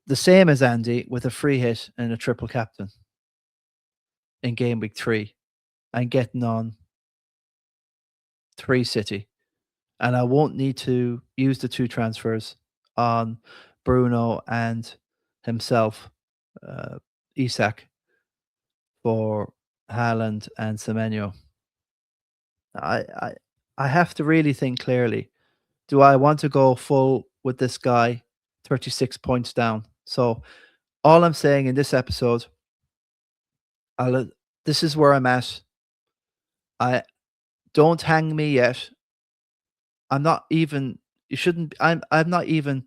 the same as Andy with a free hit and a triple captain in game week 3, and getting on 3 City, and I won't need to use the 2 transfers on Bruno and himself, Isak, for Haaland and Semenyo. I have to really think clearly. Do I want to go full with this guy 36 points down? So all I'm saying in this episode, this is where I'm at. I don't hang me yet. I'm not even you shouldn't I've not even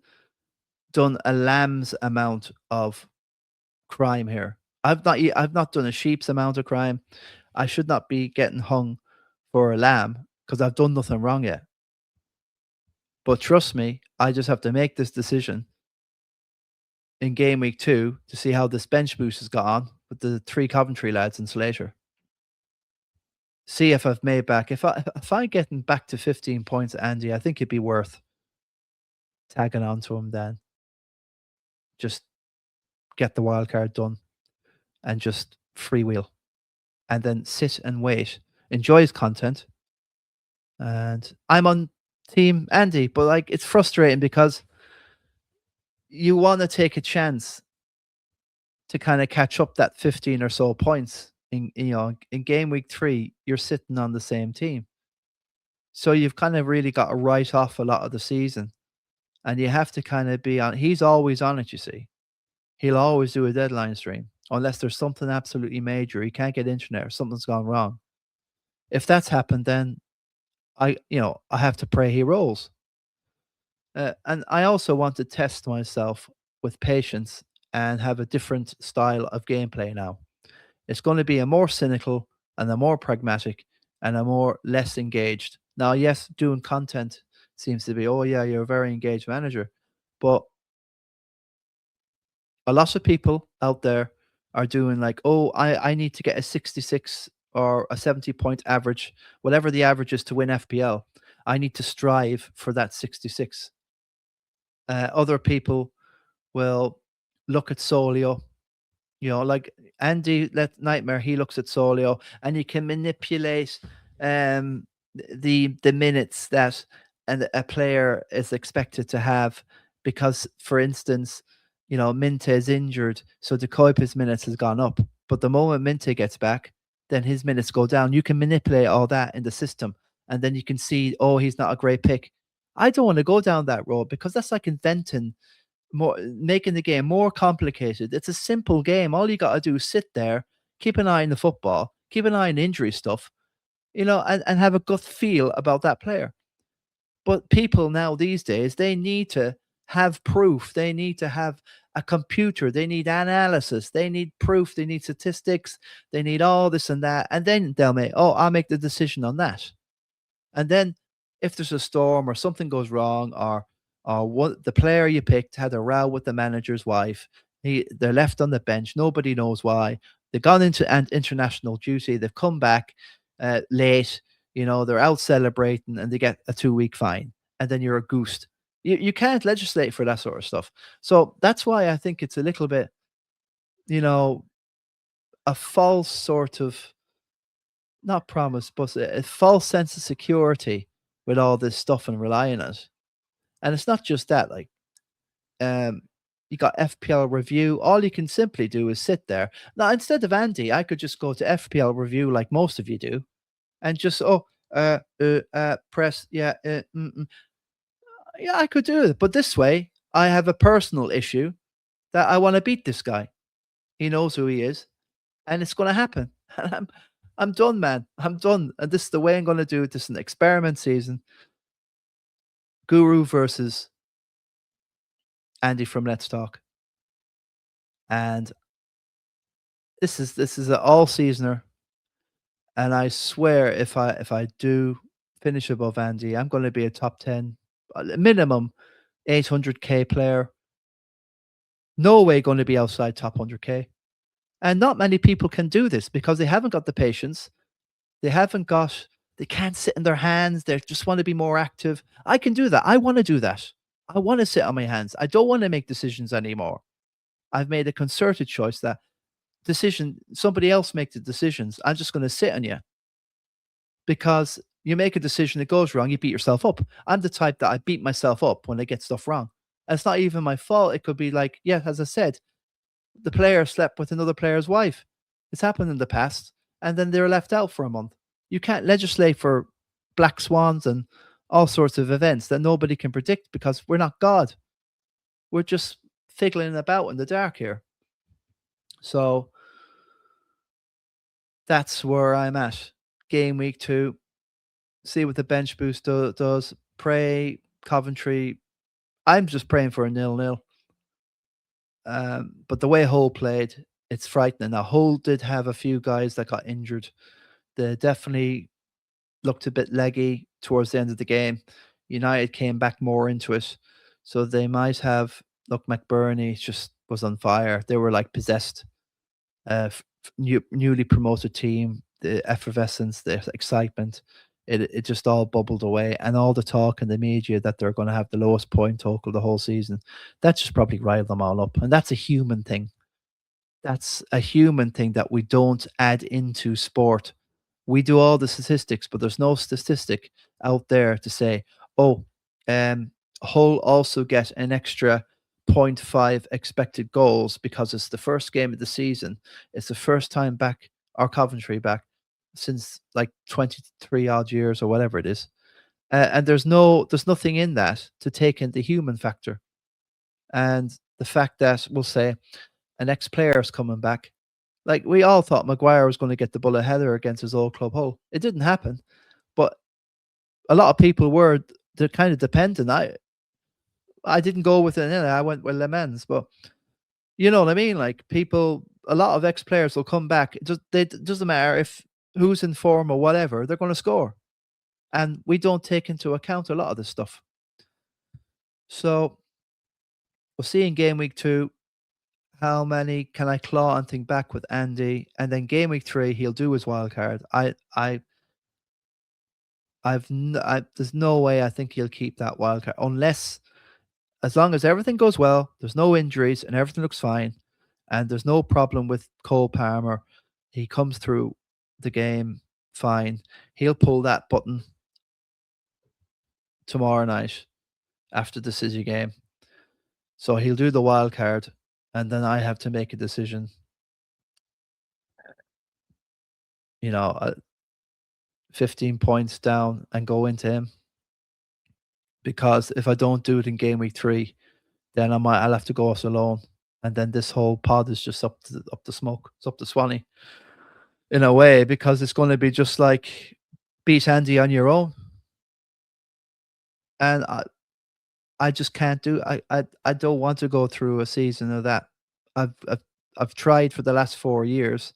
done a lamb's amount of crime here. I've not done a sheep's amount of crime. I should not be getting hung for a lamb because I've done nothing wrong yet. But trust me, I just have to make this decision in game week 2 to see how this bench boost has got on with the 3 Coventry lads in Slater. See if I've made back. If I'm getting back to 15 points, Andy, I think it'd be worth tagging on to him then. Just get the wild card done and just freewheel. And then sit and wait. Enjoy his content. And I'm on team Andy, but like it's frustrating because you want to take a chance to kind of catch up that 15 or so points in game week 3. You're sitting on the same team, so you've kind of really got to write off a lot of the season, and you have to kind of be on. He's always on it. You see, he'll always do a deadline stream unless there's something absolutely major. He can't get internet or something's gone wrong. If that's happened, then I have to pray he rolls. And I also want to test myself with patience and have a different style of gameplay now. It's going to be a more cynical and a more pragmatic and a more less engaged. Now, yes, doing content seems to be, oh yeah, you're a very engaged manager. But a lot of people out there are doing like, oh, I need to get a 66 or a 70 point average, whatever the average is to win FPL. I need to strive for that 66. Other people will look at Solio, like Andy Let Nightmare. He looks at Solio, and you can manipulate the minutes that a player is expected to have, because, for instance, Minte is injured, so De Kuiper's minutes has gone up. But the moment Minte gets back, then his minutes go down. You can manipulate all that in the system, and then you can see, oh, he's not a great pick. I don't want to go down that road because that's like inventing making the game more complicated. It's a simple game. All you got to do is sit there, keep an eye on the football, keep an eye on injury stuff, and have a gut feel about that player. But people now these days, they need to have proof. They need to have a computer. They need analysis. They need proof. They need statistics. They need all this and that. And then they'll make, oh, I'll make the decision on that. And then if there's a storm or something goes wrong, or what the player you picked had a row with the manager's wife, they're left on the bench. Nobody knows why. They've gone into an international duty. They've come back late. They're out celebrating and they get a 2-week fine. And then you're a goose. You can't legislate for that sort of stuff. So that's why I think it's a little bit, you know, a false sort of not promise, but a false sense of security with all this stuff and relying on it. And it's not just that, like, um, you got FPL review. All you can simply do is sit there. Now, instead of Andy, I could just go to FPL review like most of you do, and just press yeah, I could do it. But this way, I have a personal issue that I want to beat this guy. He knows who he is, and it's going to happen. And I'm done, man. I'm done. And this is the way I'm going to do it. This is an experiment season. Guru versus Andy from Let's Talk, and this is an all seasoner. And I swear, if I do finish above Andy, I'm going to be a top 10, minimum 800k player. No way going to be outside top 100k. And not many people can do this because they haven't got the patience. They can't sit in their hands. They just want to be more active. I can do that. I want to do that. I want to sit on my hands. I don't want to make decisions anymore. I've made a concerted choice that somebody else make the decisions. I'm just going to sit on you because you make a decision, it goes wrong, you beat yourself up. I'm the type that I beat myself up when I get stuff wrong. And it's not even my fault. It could be like, yeah, as I said, the player slept with another player's wife. It's happened in the past. And then they're left out for a month. You can't legislate for black swans and all sorts of events that nobody can predict because we're not God. We're just fiddling about in the dark here. So that's where I'm at. Game week 2. See what the bench boost does. Pray Coventry. I'm just praying for a 0-0. But the way Hull played, it's frightening. Now, Hull did have a few guys that got injured. They definitely looked a bit leggy towards the end of the game. United came back more into it. So they might have, look, McBurney just was on fire. They were like possessed. Newly promoted team, the effervescence, the excitement, it just all bubbled away. And all the talk in the media that they're going to have the lowest point total the whole season, that just probably riled them all up. And that's a human thing. That's a human thing that we don't add into sport. We do all the statistics, but there's no statistic out there to say, oh, Hull also get an extra 0.5 expected goals because it's the first game of the season. It's the first time back, our Coventry back, since like 23 odd years or whatever it is. And there's nothing in that to take in the human factor. And the fact that we'll say an ex-player is coming back. Like, we all thought Maguire was going to get the bullet header against his old club Hull. It didn't happen. But a lot of people they're kind of dependent. I didn't go with it. I went with Le Mans, but you know what I mean? Like, a lot of ex-players will come back. It doesn't matter if who's in form or whatever, they're going to score. And we don't take into account a lot of this stuff. So we'll see in game week 2 how many can I claw anything back with Andy, and then game week 3 he'll do his wild card. There's no way I think he'll keep that wild card unless, as long as everything goes well, there's no injuries and everything looks fine, and there's no problem with Cole Palmer. He comes through the game fine. He'll pull that button tomorrow night after the City game. So he'll do the wild card, and then I have to make a decision. 15 points down and go into him. Because if I don't do it in game week 3, then I'll have to go us alone. And then this whole pod is just up the smoke. It's up the Swanee in a way, because it's going to be just like beat Andy on your own, and I just can't do. I don't want to go through a season of that. I've I've I've tried for the last 4 years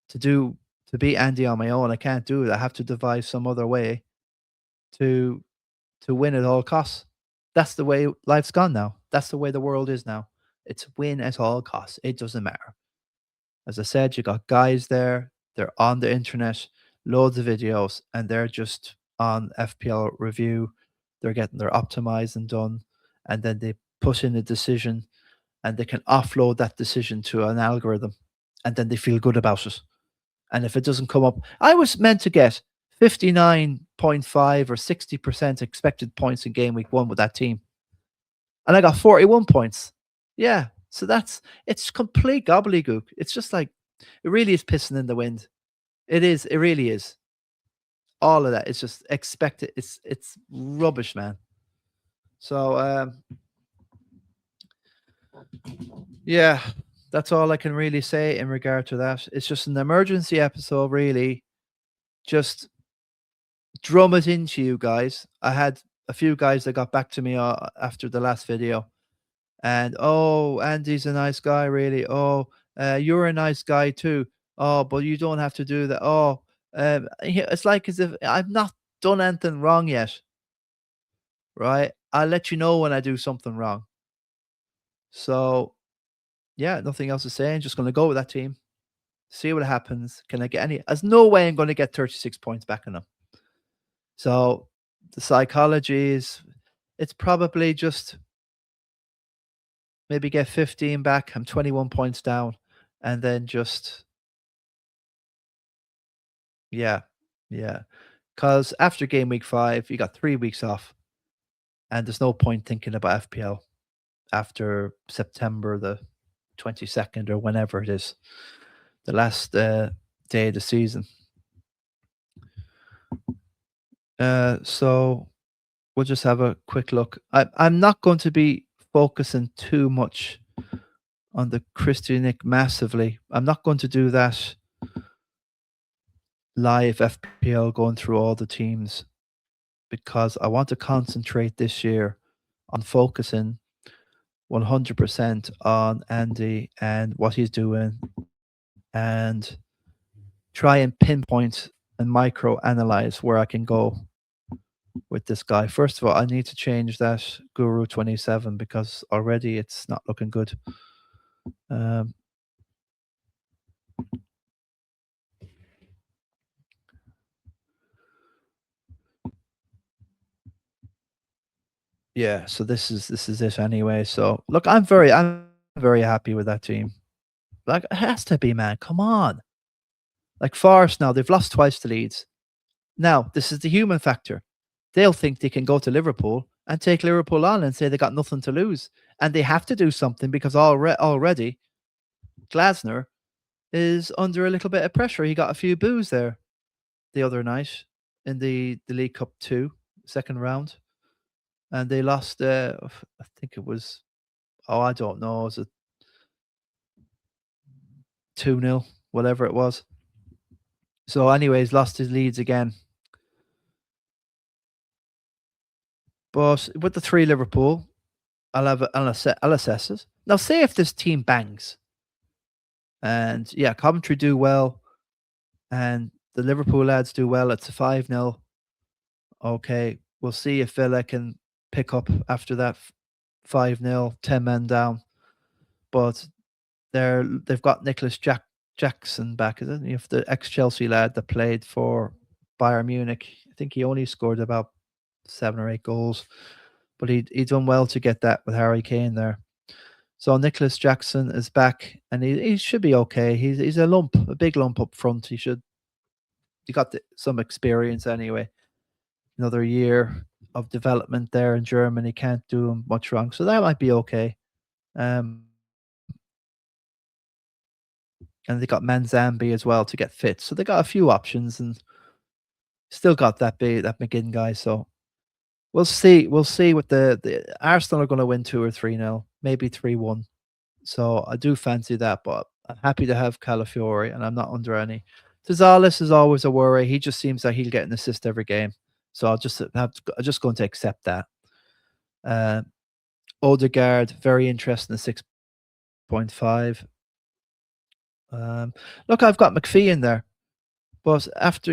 to do to beat Andy on my own. I can't do it. I have to devise some other way to win at all costs. That's the way life's gone now. That's the way the world is now. It's win at all costs. It doesn't matter. As I said, you got guys there, they're on the internet, loads of videos, and they're just on FPL review. They're getting their optimizing done, and then they put in a decision and they can offload that decision to an algorithm, and then they feel good about it. And if it doesn't come up, I was meant to get 59.5 or 60% expected points in game week 1 with that team. And I got 41 points. Yeah. So it's complete gobbledygook. It's just like, it really is pissing in the wind. It is. It really is. All of that. It's just expected. It's rubbish, man. So, yeah, that's all I can really say in regard to that. It's just an emergency episode, really. Just drum it into you guys. I had a few guys that got back to me after the last video, and oh, Andy's a nice guy, really. Oh, you're a nice guy too. Oh, but you don't have to do that. Oh, it's like as if I've not done anything wrong yet, right? I'll let you know when I do something wrong. So, yeah, nothing else to say. I'm just going to go with that team, see what happens. Can I get any? There's no way I'm going to get 36 points back on them. So the psychology is, it's probably just maybe get 15 back. I'm 21 points down, and then just yeah, yeah. Because after game week 5, you got 3 weeks off, and there's no point thinking about FPL after September the 22nd or whenever it is, the last day of the season. So we'll just have a quick look. I'm not going to be focusing too much on the Christy Nick massively. I'm not going to do that live FPL going through all the teams, because I want to concentrate this year on focusing 100% on Andy and what he's doing, and try and pinpoint and micro analyze where I can go with this guy. First of all, I need to change that GW1 because already it's not looking good. Yeah, so this is it anyway. So look, I'm very happy with that team. Like, it has to be, man. Come on. Like Forest now, they've lost twice to Leeds. Now, this is the human factor. They'll think they can go to Liverpool and take Liverpool on and say they got nothing to lose. And they have to do something because already Glasner is under a little bit of pressure. He got a few boos there the other night in the League Cup 2, second round. And they lost, I think it was, I don't know, was it 2-0, whatever it was. So anyways, lost his leads again. But with the 3 Liverpool, I'll assess it. Now, say if this team bangs, and yeah, Coventry do well, and the Liverpool lads do well, it's a 5-0. Okay, we'll see if Villa can pick up after that 5-0, 10 men down. But they've got Nicholas Jackson back, isn't he? If the ex-Chelsea lad that played for Bayern Munich, I think he only scored about 7 or 8 goals, but he done well to get that with Harry Kane there. So Nicholas Jackson is back, and he should be okay. He's a big lump up front. He got some experience anyway. Another year of development there in Germany, can't do him much wrong, so that might be okay. And they got Manzambi as well to get fit, so they got a few options, and still got that McGinn guy. So we'll see. We'll see what the Arsenal are going to win 2 or 3-0, maybe 3-1. So I do fancy that, but I'm happy to have Calafiori, and I'm not under any Gonzalez is always a worry. He just seems like he'll get an assist every game. So I'm just going to accept that. Odegaard, very interesting at 6.5. Look, I've got McPhee in there, but after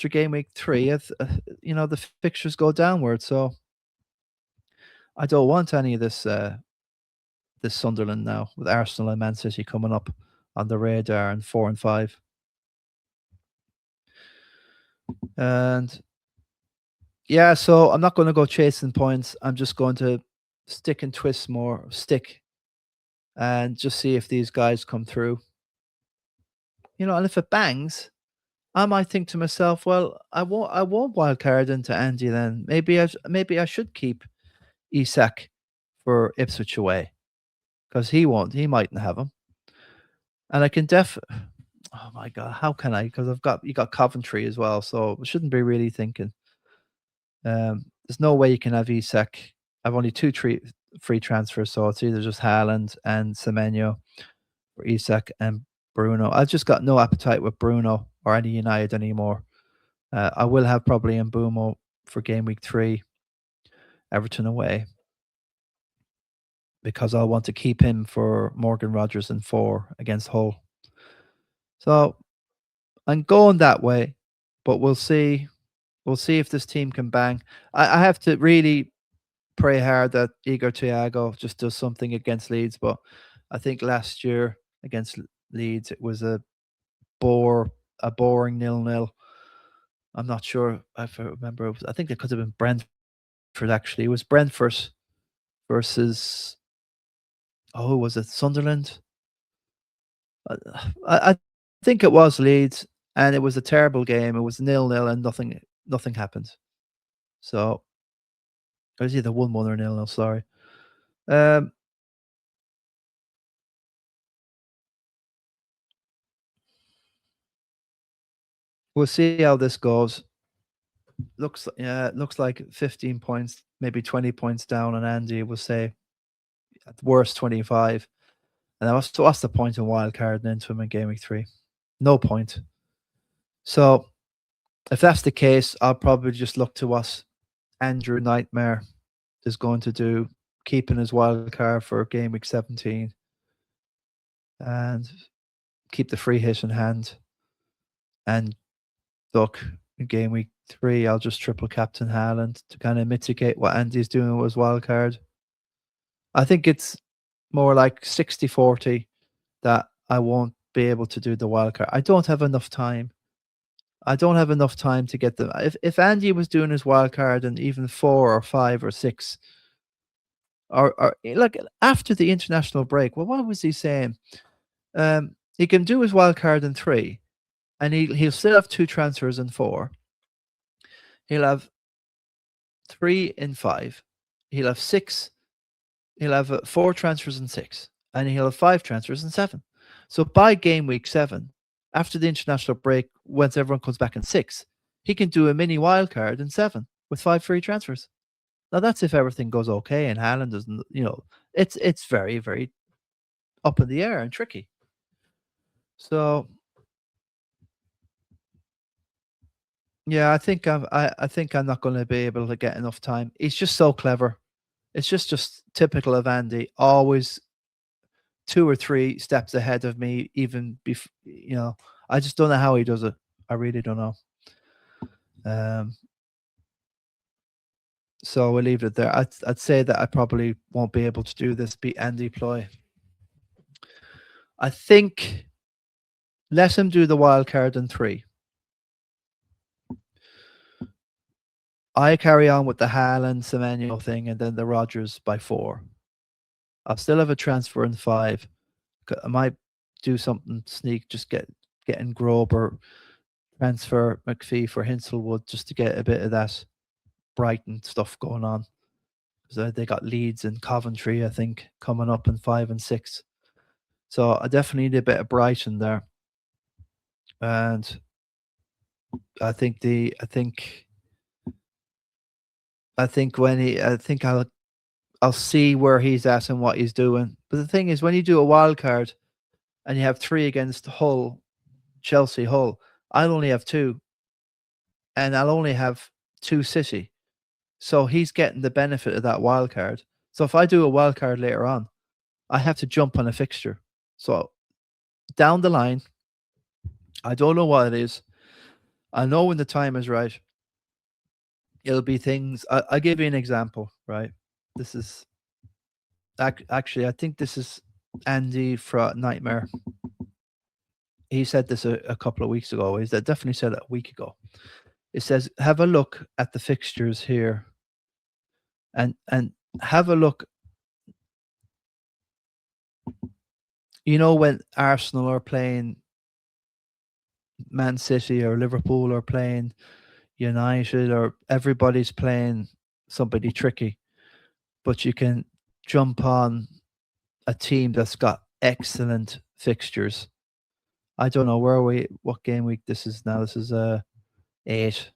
game week 3, the fixtures go downward. So I don't want any of this Sunderland now with Arsenal and Man City coming up on the radar in 4 and 5. And yeah, so I'm not going to go chasing points. I'm just going to stick and twist more, and just see if these guys come through. And if it bangs, I might think to myself, well, I won't wildcard into Andy then. Maybe I should keep Isak for Ipswich away, because he mightn't have him. And I can oh my God, how can I? Because you got Coventry as well, so we shouldn't be really thinking. There's no way you can have Isak. I've only 2 free transfers, so it's either just Haaland and Semenyo, or Isak and Bruno. I've just got no appetite with Bruno or any United anymore. I will have probably Mbumo for game week 3, Everton away, because I want to keep him for Morgan Rogers in 4 against Hull. So I'm going that way, but we'll see. We'll see if this team can bang. I have to really pray hard that Igor Thiago just does something against Leeds, but I think last year against Leeds it was a boring 0-0. I'm not sure if I remember. I think it could have been Brentford, actually. It was Brentford versus, was it Sunderland? I think it was Leeds, and it was a terrible game. It was 0-0 and nothing happened. So it was either 1-1 or 0-0, sorry. We'll see how this goes. Looks like 15 points, maybe 20 points down on Andy. We'll say at the worst 25. And what's the point in wildcarding into him in game week 3? No point. So if that's the case, I'll probably just look to what Andrew Nightmare is going to do, keeping his wildcard for game week 17 and keep the free hit in hand. And look, in game week 3, I'll just triple captain Haaland to kind of mitigate what Andy's doing with his wildcard. I think it's more like 60-40 that I won't be able to do the wildcard. I don't have enough time. I don't have enough time to get them. If Andy was doing his wildcard in even 4 or 5 or 6, or like after the international break, well, what was he saying? He can do his wildcard in 3, and he'll still have 2 transfers in 4. He'll have 3 in 5. He'll have 6. He'll have 4 transfers in 6, and he'll have 5 transfers in 7. So by game week 7, after the international break, once everyone comes back in 6, he can do a mini wildcard in 7 with 5 free transfers. Now that's if everything goes okay and Haaland doesn't, it's very, very up in the air and tricky. So yeah, I think I'm not going to be able to get enough time. He's just so clever. It's just typical of Andy. Always 2 or 3 steps ahead of me, even before. I just don't know how he does it. I really don't know. So we'll leave it there. I'd say that I probably won't be able to do this. Beat Andy Ploy. I think let him do the wild card in 3. I carry on with the Haaland Semenyo thing, and then the Rogers by 4. I'll still have a transfer in 5. I might do something sneak, just get in Grober, transfer McPhee for Hinselwood, just to get a bit of that Brighton stuff going on. Because they got Leeds and Coventry, I think, coming up in 5 and 6. So I definitely need a bit of Brighton there. And I think I'll see where he's at and what he's doing. But the thing is, when you do a wild card and you have 3 against Hull Chelsea, Hull. I'll only have 2, and I'll only have 2 City. So he's getting the benefit of that wild card. So if I do a wild card later on, I have to jump on a fixture. So down the line, I don't know what it is. I know when the time is right. It'll be things. I'll give you an example, right? This is actually, I think this is Andy from Nightmare. He said this a couple of weeks ago. He definitely said it a week ago. It says, have a look at the fixtures here, and have a look. You know, when Arsenal are playing Man City or Liverpool are playing United, or everybody's playing somebody tricky, but you can jump on a team that's got excellent fixtures. I don't know what game week this is now. This is 8.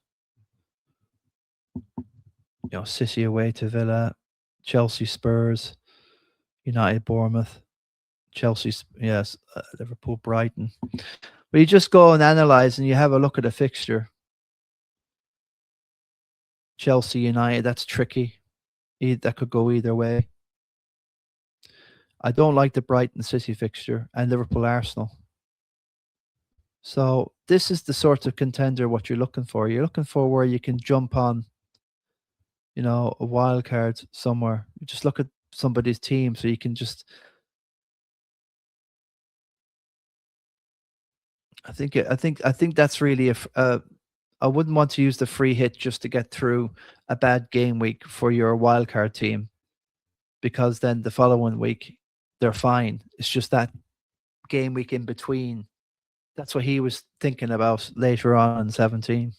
You know, City away to Villa, Chelsea Spurs, United Bournemouth, Chelsea, yes, Liverpool Brighton. But you just go and analyze and you have a look at a fixture. Chelsea United, that's tricky. That could go either way. I don't like the Brighton City fixture and Liverpool Arsenal. So this is the sort of contender what you're looking for. You're looking for where you can jump on, you know, a wild card somewhere. You just look at somebody's team so you can just. I think that's really I wouldn't want to use the free hit just to get through a bad game week for your wildcard team, because then the following week they're fine. It's just that game week in between. That's what he was thinking about later on in 17.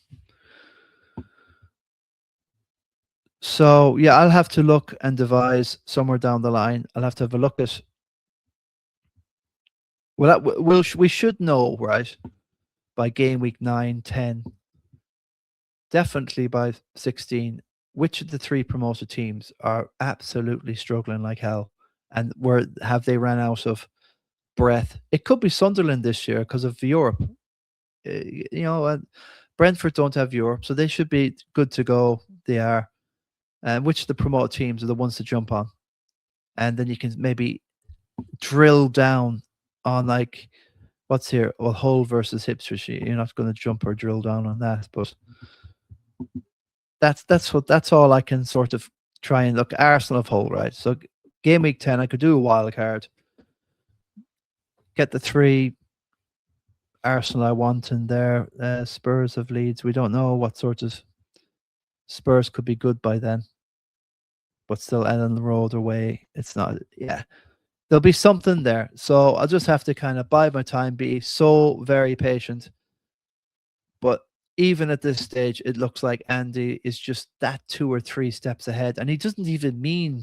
So yeah, I'll have to look and devise somewhere down the line. I'll have to have a look at. Well, we should know, right, by game week 9, 10. Definitely by 16, which of the 3 promoted teams are absolutely struggling like hell, and where have they ran out of breath? It could be Sunderland this year because of Europe. You know, Brentford don't have Europe, so they should be good to go. They are. And which of the promoted teams are the ones to jump on? And then you can maybe drill down on, like, what's here? Well, Hull versus Ipswich. You're not going to jump or drill down on that, but that's all I can sort of try and look. Arsenal of Hull, right? So game week 10, I could do a wild card, get the 3 Arsenal I want in there. Spurs of Leeds. We don't know what sort of Spurs could be good by then, but still Ellen Road away. It's not. Yeah, there'll be something there. So I'll just have to kind of bide my time, be so very patient. But even at this stage, it looks like Andy is just that 2 or 3 steps ahead, and he doesn't even mean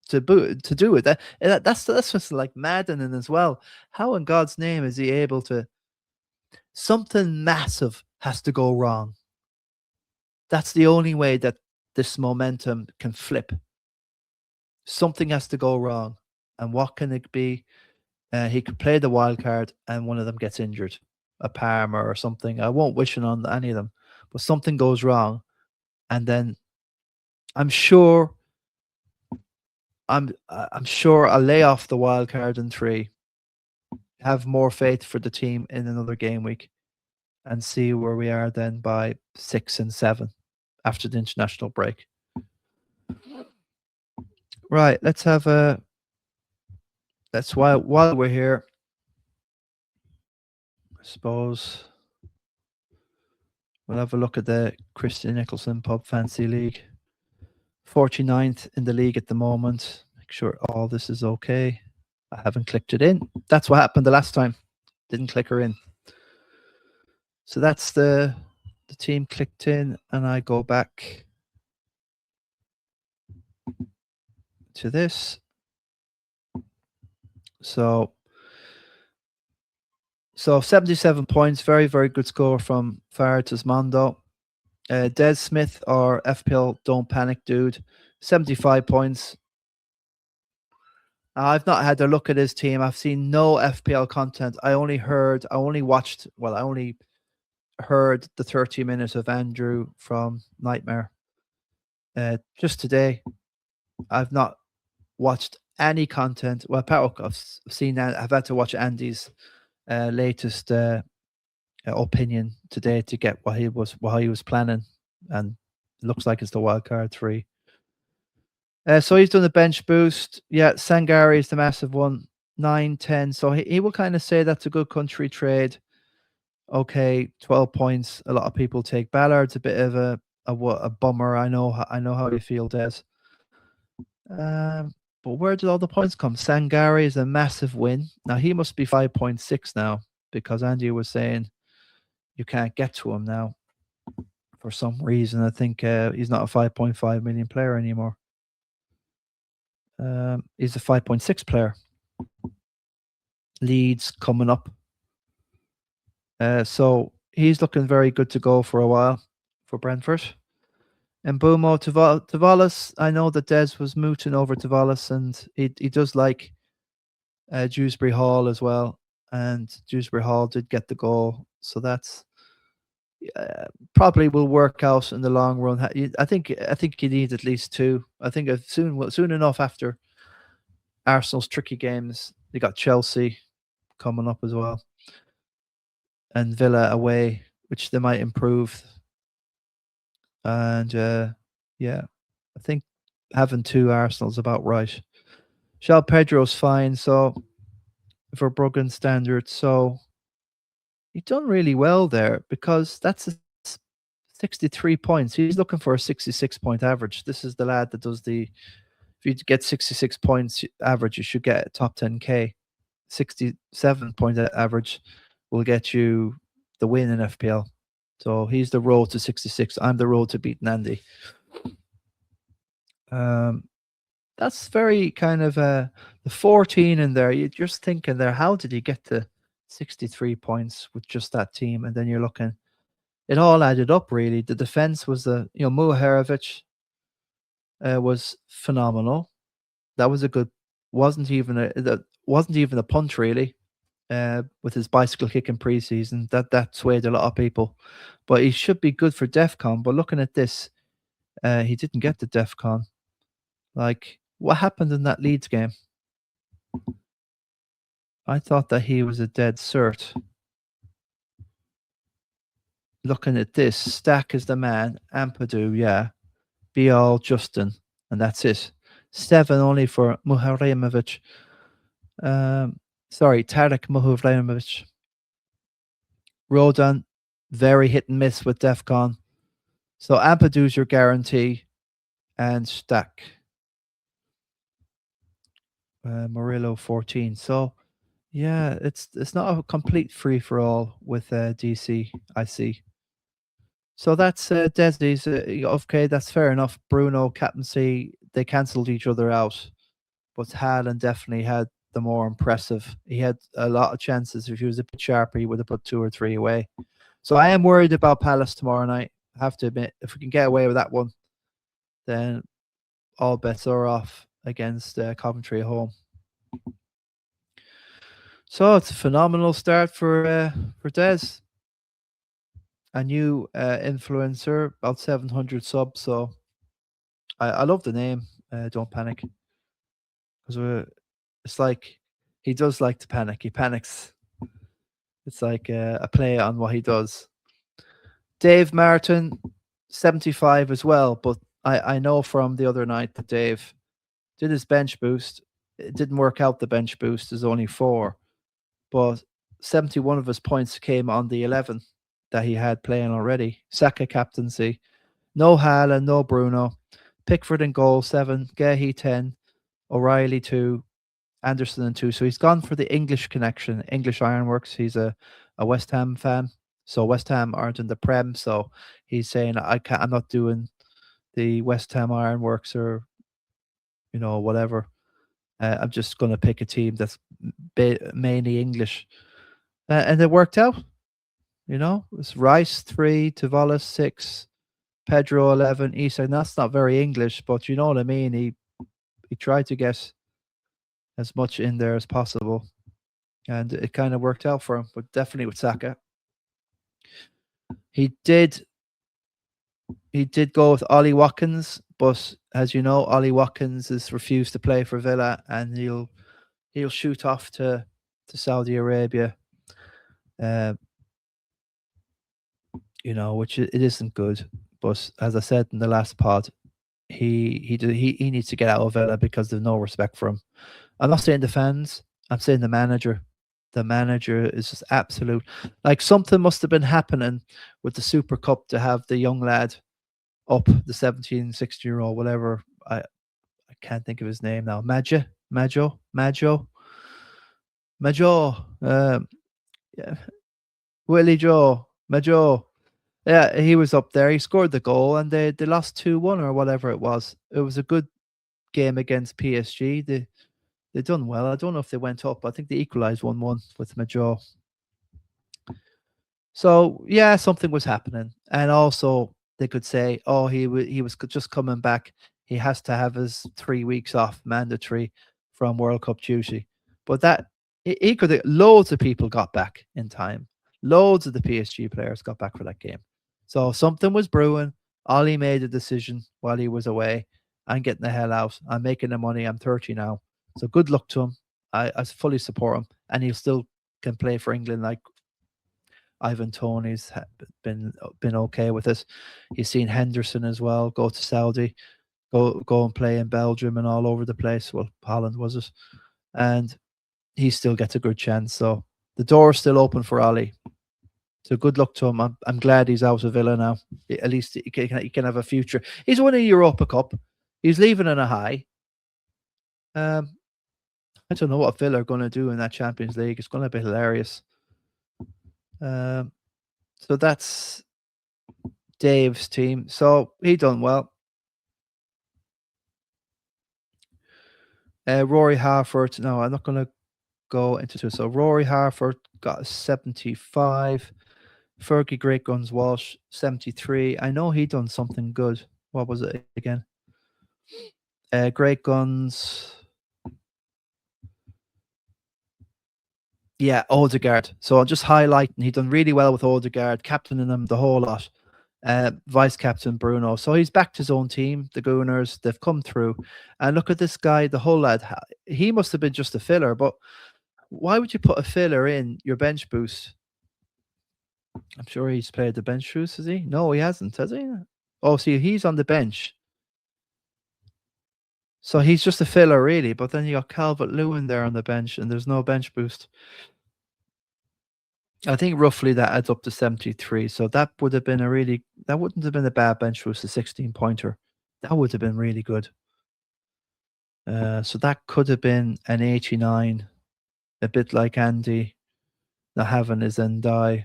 to do it. That's just like maddening as well. How in God's name is he able to? Something massive has to go wrong. That's the only way that this momentum can flip. Something has to go wrong, and what can it be? He could play the wild card, and one of them gets injured, a Parma or something. I won't wish it on any of them, but something goes wrong, and then I'm sure I'll lay off the wild card in 3, have more faith for the team in another game week, and see where we are then by 6 and 7 after the international break. Right, let's have a. That's why while we're here, I suppose we'll have a look at the Christy Nicholson Pub Fancy League. 49th in the league at the moment. Make sure all this is okay. I haven't clicked it in. That's what happened the last time. Didn't click her in. So that's the team clicked in, and I go back to this. So 77 points, very, very good score from Fartasmondo. Des Smith or FPL Don't Panic Dude, 75 points. I've not had a look at his team. I've seen no FPL content. I only heard the 30 minutes of Andrew from Nightmare just today. I've not watched any content. Well, I've seen that. I've had to watch Andy's latest opinion today to get what he was planning, and it looks like it's the wild card 3. So he's done the bench boost. Yeah, Sangari is the massive one, 9, 10. So he will kind of say that's a good country trade. Okay, 12 points. A lot of people take Ballard's a bit of a bummer. I know how you feel, Des. But where did all the points come? Sangari is a massive win. Now he must be 5.6 now, because Andy was saying you can't get to him now for some reason. I think he's not a 5.5 million player anymore. He's a 5.6 player. Leeds coming up. So he's looking very good to go for a while for Brentford. And Bumo Tavalis, I know that Des was mooting over Tavalis, and he does like Dewsbury Hall as well. And Dewsbury Hall did get the goal, so that's probably will work out in the long run. I think you need at least 2. I think soon enough after Arsenal's tricky games, they got Chelsea coming up as well, and Villa away, which they might improve. And yeah, I think having 2 Arsenal's about right. João Pedro's fine, so for Bruggen standards, so he's done really well there, because that's a 63 points. He's looking for a 66-point average. This is the lad that does the. If you get 66 points average, you should get a top 10k. 67-point average will get you the win in FPL. So he's the road to 66. I'm the road to beating Andy. That's very kind of the 14 in there. You're just thinking there, how did he get to 63 points with just that team? And then you're looking, it all added up really. The defense was Muharovic was phenomenal. That was a good. Wasn't even a punch really. With his bicycle kick in preseason, that swayed a lot of people, but he should be good for DEFCON. But looking at this, he didn't get the DEFCON. Like, what happened in that Leeds game? I thought that he was a dead cert. Looking at this, Stack is the man, Ampadu, yeah, Bial, Justin, and that's it. 7 only for Muharemovic. Sorry, Tarek Muharemovic. Rodan, very hit and miss with DEFCON. So Ampadu's your guarantee, and Stack. Murillo 14. So yeah, it's not a complete free for all with DC. I see. So that's Desi's. Okay, that's fair enough. Bruno, captaincy, they cancelled each other out, but Haaland definitely had the more impressive. He had a lot of chances. If he was a bit sharper, he would have put 2 or 3 away. So I am worried about Palace tomorrow night. I have to admit, if we can get away with that one, then all bets are off against Coventry at home. So it's a phenomenal start for Des. A new influencer, about 700 subs. So I love the name. Don't panic, because it's like he does like to panic. He panics. It's like a play on what he does. Dave Martin, 75 as well. But I know from the other night that Dave did his bench boost. It didn't work out. The bench boost is only 4, but 71 of his points came on the 11 that he had playing already. Saka captaincy, no Haaland, no Bruno. Pickford in goal 7, Gehi 10, O'Reilly 2, Anderson in 2. So he's gone for the English connection, English Ironworks. He's a West Ham fan. So West Ham aren't in the Prem. So he's saying, I'm not doing the West Ham Ironworks or whatever. I'm just going to pick a team that's mainly English. And it worked out. It's Rice 3, Tavalis 6, Pedro 11, Isak. That's not very English, but you know what I mean. He tried to get as much in there as possible. And it kind of worked out for him, but definitely with Saka. He did go with Ollie Watkins, but as you know, Ollie Watkins has refused to play for Villa, and he'll shoot off to Saudi Arabia. Which it isn't good. But as I said in the last pod, he needs to get out of Villa because there's no respect for him. I'm not saying the fans. I'm saying the manager. The manager is just absolute. Like, something must have been happening with the Super Cup to have the young lad up, the 17, 16-year-old, whatever. I can't think of his name now. Majo. Yeah. Willie Joe. Majo. Yeah, he was up there. He scored the goal, and they lost 2-1 or whatever it was. It was a good game against PSG. They done well. I don't know if they went up. I think they equalised 1-1 with Majo. So yeah, something was happening, and also they could say, "Oh, he was just coming back. He has to have his 3 weeks off, mandatory, from World Cup duty." But that he could. Loads of people got back in time. Loads of the PSG players got back for that game. So something was brewing. Ollie made a decision while he was away. I'm getting the hell out. I'm making the money. I'm 30 now. So good luck to him. I fully support him, and he still can play for England. Like Ivan Toney's been okay with it. He's seen Henderson as well go to Saudi, go and play in Belgium and all over the place. Well, Holland was it, and he still gets a good chance. So the door is still open for Ollie. So good luck to him. I'm glad he's out of Villa now. At least he can have a future. He's winning a Europa Cup. He's leaving in a high. I don't know what Villa are going to do in that Champions League. It's going to be hilarious. So that's Dave's team. So he done well. Rory Harford. No, I'm not going to go into it. So Rory Harford got a 75. Fergie Great Guns Walsh 73. I know he done something good. What was it again? Great Guns. Yeah, Odegaard. So I'm just highlighting. He done really well with Odegaard, captaining them the whole lot. Vice captain Bruno. So he's backed his own team, the Gooners. They've come through. And look at this guy, the whole lad. He must have been just a filler, but why would you put a filler in your bench boost? I'm sure he's played the bench boost, has he? No, he hasn't, has he? Oh, see, he's on the bench. So he's just a filler, really. But then you got Calvert-Lewin there on the bench, and there's no bench boost. I think roughly that adds up to 73. So that would have been that wouldn't have been a bad bench boost, a 16-pointer. That would have been really good. So that could have been an 89, a bit like Andy not having his Ndai.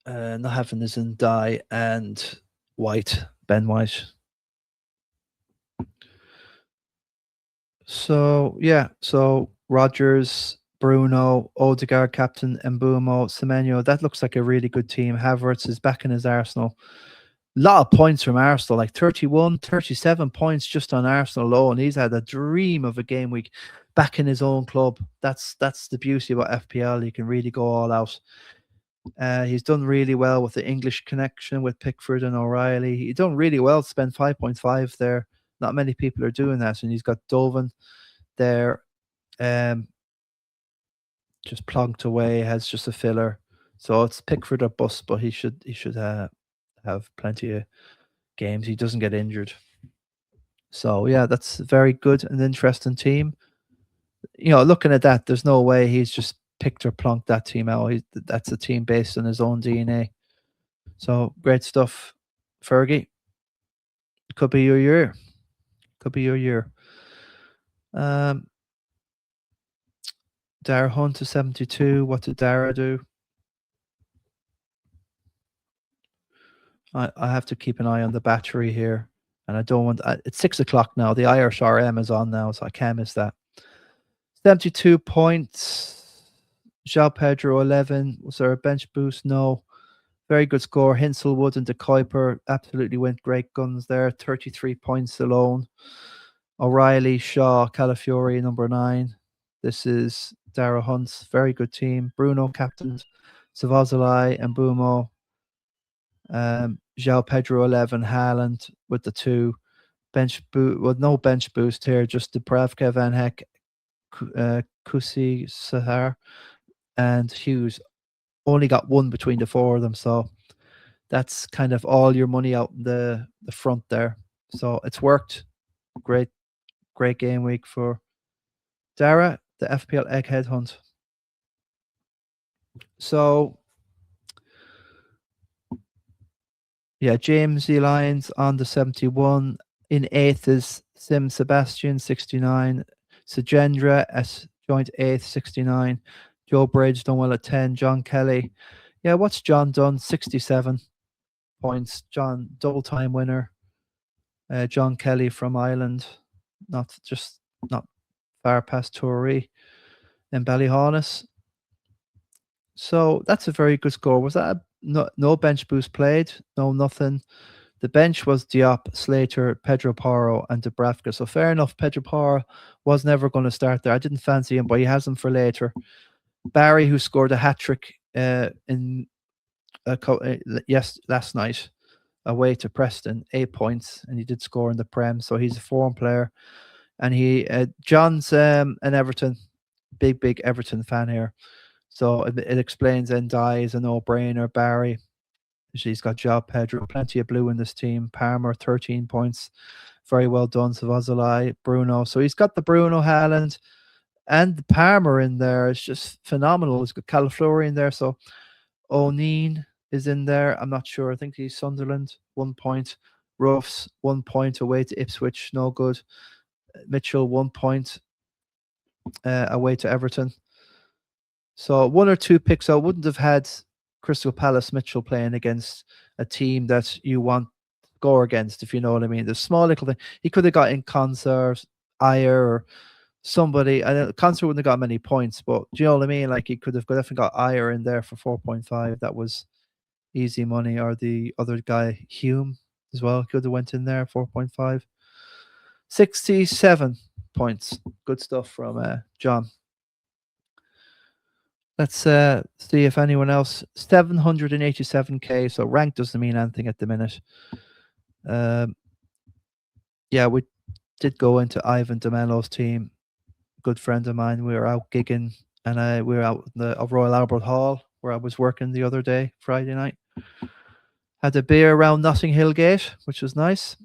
Not having his Ndai and White, Ben White. So yeah, so Rodgers, Bruno, Odegaard, captain, Mbumo, Semenyo. That looks like a really good team. Havertz is back in his Arsenal. A lot of points from Arsenal, like 31, 37 points just on Arsenal alone. He's had a dream of a game week back in his own club. That's the beauty about FPL. You can really go all out. He's done really well with the English connection with Pickford and O'Reilly. He's done really well to spend 5.5 there. Not many people are doing that. And he's got Doven there, just plonked away, has just a filler. So it's Pickford or bust, but he should have plenty of games. He doesn't get injured. So yeah, that's very good and interesting team. Looking at that, there's no way he's just picked or plunked that team out. That's a team based on his own DNA. So great stuff, Fergie. Could be your year. Could be your year. Dara Hunt to 72. What did Dara do? I have to keep an eye on the battery here, and I don't want. It's 6 o'clock now. The Irish RM is on now, so I can't miss that. 72 points. João Pedro 11. Was there a bench boost? No. Very good score. Hinselwood and De Kuiper absolutely went great guns there. 33 points alone. O'Reilly, Shaw, Calafiori, number 9. This is Dara Hunt's very good team. Bruno captained, Savazolai and Bumo. João Pedro 11, Haaland with the 2. No bench boost here, just Dubravka, Van Heck, Kusi, Sahar, and Hughes. Only got 1 between the 4 of them, so that's kind of all your money out in the front there. So it's worked. Great game week for Dara, the FPL Egghead Hunt. So yeah, James E. Lyons on the 71. In 8th is Sim Sebastian, 69. Sajendra at joint 8th, 69. Joe Bridge done well at 10. John Kelly. Yeah, what's John done? 67 points. John, double time winner. John Kelly from Ireland. Not far past Tory in Ballyhaunis. So that's a very good score. Was that no bench boost played? No, nothing. The bench was Diop, Slater, Pedro Porro, and Dubravka. So fair enough, Pedro Porro was never going to start there. I didn't fancy him, but he has him for later. Barry, who scored a hat-trick last night away to Preston, 8 points, and he did score in the Prem, so he's a form player. And John's an Everton, big Everton fan here. So it explains Ndai is a no-brainer. Barry, she's got João Pedro, plenty of blue in this team. Palmer, 13 points. Very well done. Savazolai, Bruno. So he's got the Bruno, Haaland, and the Palmer in there. It's just phenomenal. He's got Calafiori in there. So O'Neill is in there. I'm not sure. I think he's Sunderland, 1 point. Ruffs, 1 point away to Ipswich. No good. Mitchell, 1 point away to Everton. So 1 or 2 picks. I wouldn't have had Crystal Palace Mitchell playing against a team that you want to go against, if you know what I mean. The small little thing. He could have got in Concert, Ayer, or somebody. I know Concert wouldn't have got many points, but do you know what I mean? Like he could have definitely got Ayer in there for 4.5. That was easy money. Or the other guy, Hume, as well. Could have went in there, 4.5. 67 points. Good stuff from John. Let's see if anyone else. 787k. So rank doesn't mean anything at the minute. Yeah, we did go into Ivan DeMello's team. Good friend of mine. We were out gigging, and we were out in the Royal Albert Hall where I was working the other day, Friday night. Had a beer around Notting Hill Gate, which was nice.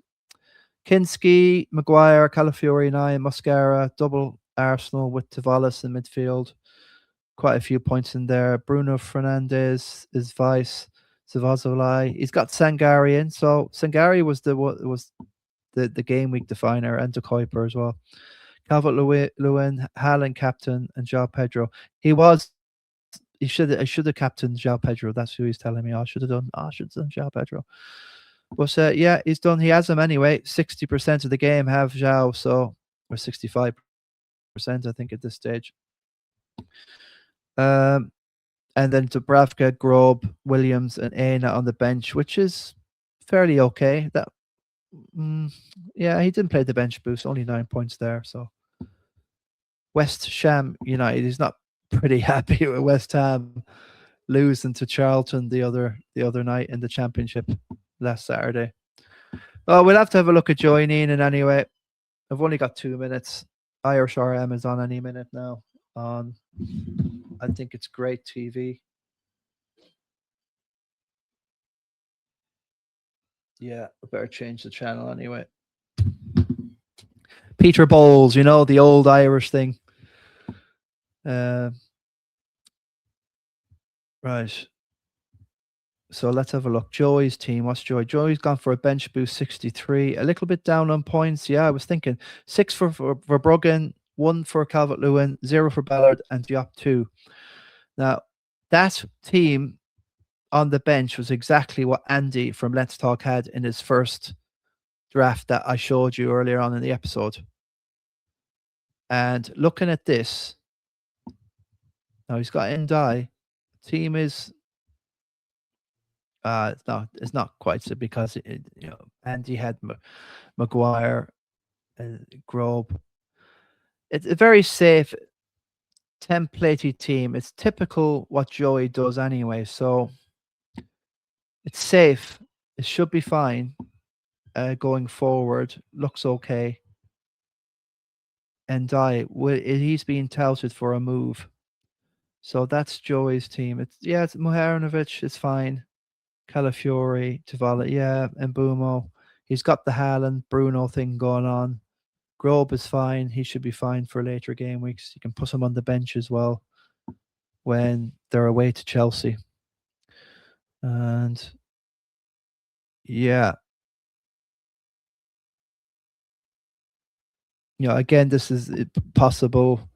Kinski, Maguire, Calafiori, 9, Mascara, double Arsenal with Tavalis in midfield. Quite a few points in there. Bruno Fernandes is vice. Savazolai. He's got Sangari in. So Sangari was the game week definer, and De Kuiper as well. Calvert-Lewin, Haaland captain, and João Pedro. I should have captained João Pedro. That's who he's telling me. I should have done João Pedro. But yeah, he's done. He has him anyway. 60% of the game have João, so or 65%, I think, at this stage. And then Dubravka, Grob, Williams, and Aina on the bench, which is fairly okay. That, yeah, he didn't play the bench boost, only 9 points there. So West Ham United is not pretty happy with West Ham losing to Charlton the other night in the Championship last Saturday. Well, we'll have to have a look at joining in anyway. I've only got 2 minutes. Irish RM is on any minute now. I think it's great TV. Yeah, I better change the channel anyway. Peter Bowles, the old Irish thing. Right. So let's have a look. Joey's team. What's Joey? Joey's gone for a bench boost 63. A little bit down on points. Yeah, I was thinking 6 for Verbruggen, 1 for Calvert-Lewin, 0 for Ballard, and Diop 2. Now, that team on the bench was exactly what Andy from Let's Talk had in his first draft that I showed you earlier on in the episode. And looking at this, now he's got Ndai. Team is It's not quite so because Andy had Maguire, Grobe. It's a very safe, templatey team. It's typical what Joey does anyway. So it's safe. It should be fine. Going forward, looks okay. And he's being touted for a move. So that's Joey's team. It's Mihajlovic is fine. Calafiori, Tavalla, and Mbumo. He's got the Haaland, Bruno thing going on. Grobe is fine. He should be fine for later game weeks. You can put him on the bench as well when they're away to Chelsea. And yeah. Again, this is possible.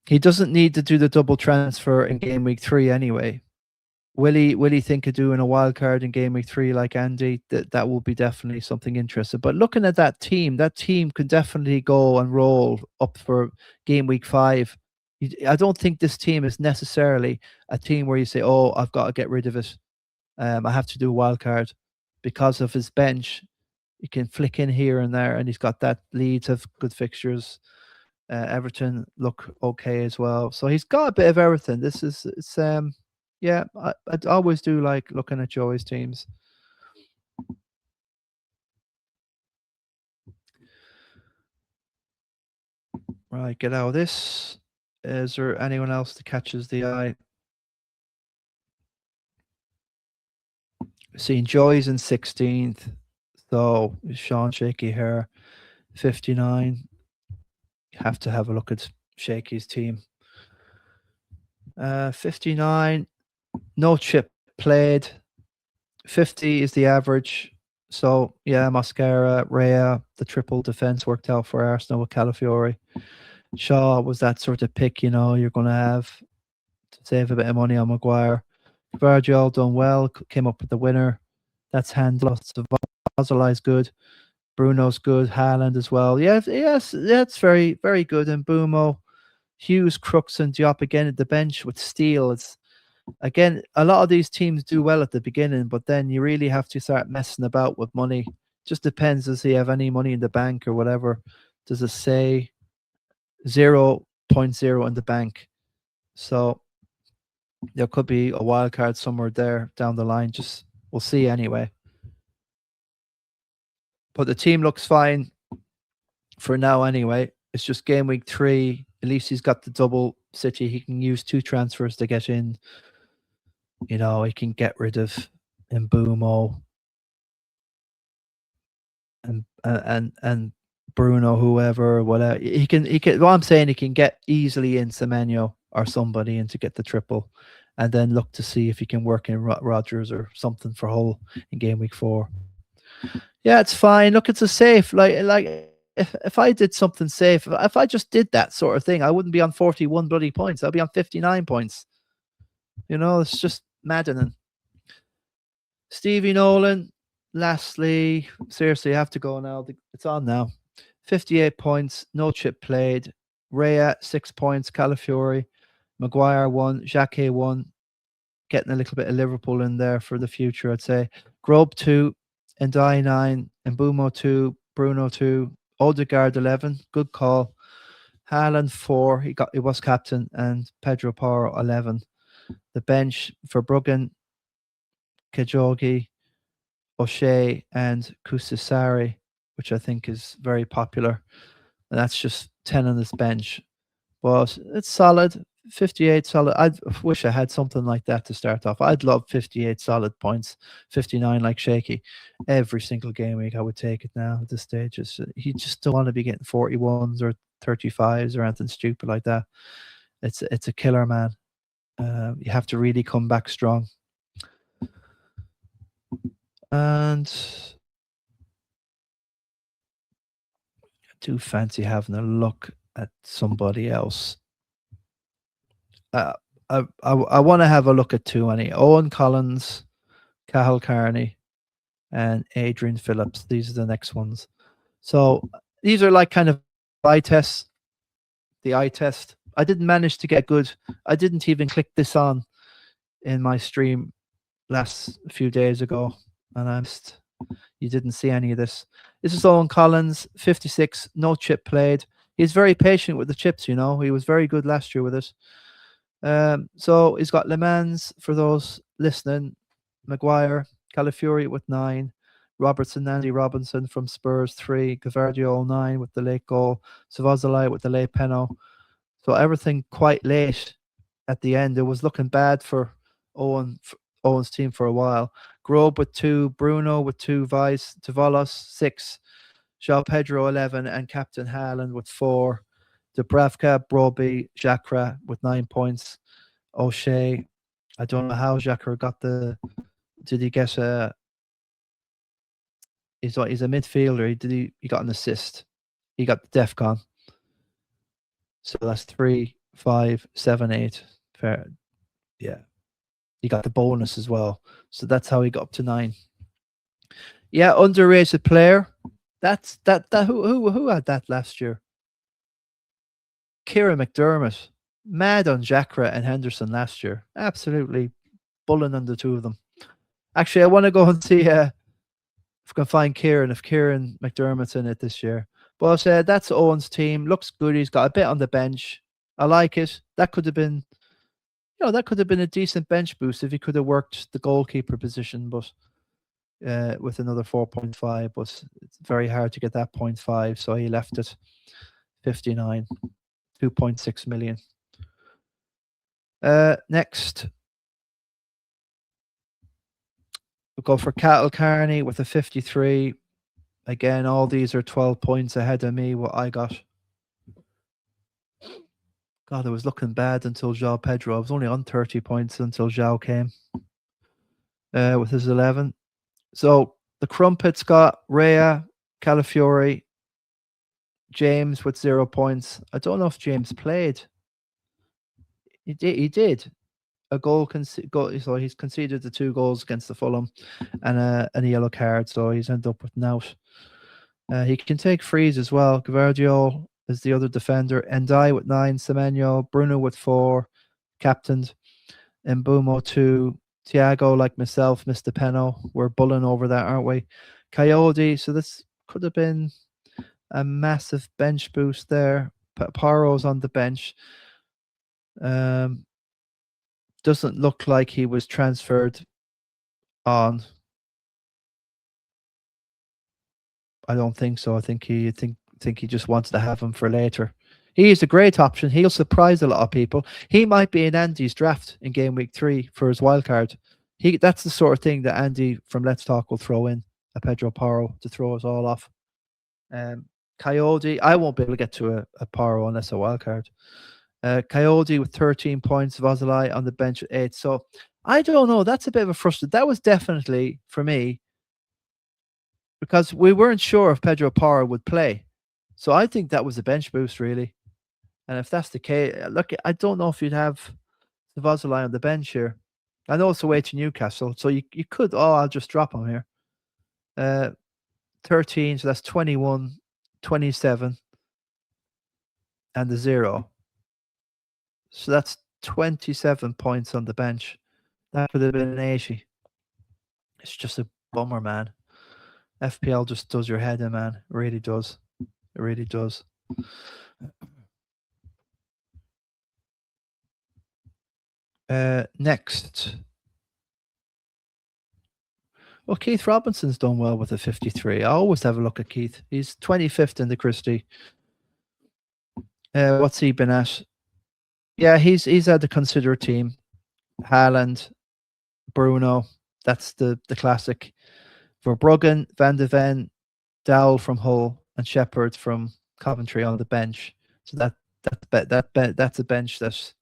He doesn't need to do the double transfer in game week 3 anyway. Will he think of doing a wild card in game week 3 like Andy? That will be definitely something interesting. But looking at that team could definitely go and roll up for game week 5. I don't think this team is necessarily a team where you say, "Oh, I've got to get rid of it. I have to do a wild card," because of his bench. He can flick in here and there, and he's got that. Leeds have good fixtures. Everton look okay as well. So he's got a bit of everything. I'd always do like looking at Joey's teams. Right, get out of this. Is there anyone else that catches the eye? Seeing Joy's in 16th. So Sean Shaky here, 59. Have to have a look at Shaky's team. 59. No chip played. 50 is the average. So yeah, Mascara, Rea, the triple defense worked out for Arsenal with Calafiori. Shaw was that sort of pick, you're going to have to save a bit of money on Maguire. Virgil done well, came up with the winner. That's handled. Vazalai's good. Bruno's good. Haaland as well. Yes, that's very, very good. And Bumo, Hughes, Crooks, and Diop again at the bench with Steele. It's again, a lot of these teams do well at the beginning, but then you really have to start messing about with money. Just depends, does he have any money in the bank or whatever? Does it say 0.0 in the bank? So there could be a wild card somewhere there down the line. Just we'll see anyway. But the team looks fine for now anyway. It's just game week 3. At least he's got the double City. He can use 2 transfers to get in. He can get rid of Mbumo and Bruno, whoever, whatever. He can. What I'm saying, he can get easily in Semenyo or somebody in to get the triple, and then look to see if he can work in Rodgers or something for Hull in game week 4. Yeah, it's fine. Look, it's a safe. Like if I did something safe, if I just did that sort of thing, I wouldn't be on 41 bloody points. I'd be on 59 points. It's just maddening. Stevie Nolan, lastly, seriously, I have to go now. It's on now. 58 points, no chip played. Rea, 6 points. Calafiori, Maguire 1, Jacquet 1. Getting a little bit of Liverpool in there for the future, I'd say. Grobe 2, Ndai 9, Mbumo 2, Bruno 2, Odegaard 11. Good call. Haaland 4. He was captain, and Pedro Porro 11. The bench for Bruggen, Kajogi, O'Shea, and Kusisari, which I think is very popular. And that's just 10 on this bench. But it's solid. 58 solid. I wish I had something like that to start off. I'd love 58 solid points, 59 like Shaky. Every single game week, I would take it now at this stage. You just don't want to be getting 41s or 35s or anything stupid like that. It's a killer, man. You have to really come back strong. And I do fancy having a look at somebody else. I want to have a look at 2 Owen Collins, Cahill Carney, and Adrian Phillips. These are the next ones. So these are like kind of eye tests. The eye test. I didn't manage to get good. I didn't even click this on in my stream last few days ago, and you didn't see any of this. This is Owen Collins, 56, no chip played. He's very patient with the chips, you know. He was very good last year with it. So he's got Le Mans for those listening, Maguire, Calafiori with 9, Robertson, Andy Robinson from Spurs 3, Gavardio 9 with the late goal, Savazalai with the late penalty. So everything quite late at the end. It was looking bad for Owen's team for a while. Grobe with 2, Bruno with 2, Vice, Tavalos 6, João Pedro 11, and Captain Haaland with 4. Dubravka, Broby, Xhaka with 9 points. O'Shea, I don't know how Xhaka got the. Did he get a? He's a midfielder. He got an assist. He got the DEFCON. So that's 3, 5, 7, 8. Fair, yeah. He got the bonus as well. So that's how he got up to 9. Yeah, underrated player. That's who had that last year? Kieran McDermott. Mad on Xhaka and Henderson last year. Absolutely bullying on the two of them. Actually, I want to go and see if I can find Kieran, if Kieran McDermott's in it this year. But that's Owen's team. Looks good. He's got a bit on the bench. I like it. That could have been, that could have been a decent bench boost if he could have worked the goalkeeper position, but with another 4.5. But it's very hard to get that 0.5, so he left it 59, 2.6 million. Next, we'll go for Cattle Carney with a 53. Again, all these are 12 points ahead of me, what I got. God, it was looking bad until João Pedro. I was only on 30 points until João came with his 11. So the Crumpets got Rhea, Calafiori, James with 0 points. I don't know if James played. He did. A goal, so he's conceded the 2 goals against the Fulham and a yellow card, so he's ended up with an out. He can take frees as well. Gavardio is the other defender. Endai with 9, Semenyo, Bruno with 4, captained. Mbumo 2, Thiago, like myself, Mr. Peno. We're bulling over that, aren't we? Coyote, so this could have been a massive bench boost there. Paro's on the bench. Doesn't look like he was transferred on. I don't think so. I think he just wants to have him for later. He is a great option. He'll surprise a lot of people. He might be in Andy's draft in game week 3 for his wild card. That's the sort of thing that Andy from Let's Talk will throw in, a Pedro Paro, to throw us all off. Coyote, I won't be able to get to a Paro unless a wild card. Coyote with 13 points, Vazalai on the bench at 8. So I don't know. That's a bit of a frustration. That was definitely, for me, because we weren't sure if Pedro Paro would play. So I think that was a bench boost, really. And if that's the case, look, I don't know if you'd have Vazalai on the bench here. I know it's away to Newcastle, so you could, I'll just drop him here. 13, so that's 21, 27, and the 0. So that's 27 points on the bench. That could have been an 80. It's just a bummer, man. FPL just does your head in, man. It really does. It really does. Next. Well, Keith Robinson's done well with a 53. I always have a look at Keith. He's 25th in the Christie. What's he been at? Yeah, he's had a considerate team. Haaland, Bruno, that's the classic. Verbruggen, Van de Ven, Dowell from Hull, and Shepherd from Coventry on the bench. So that's a bench that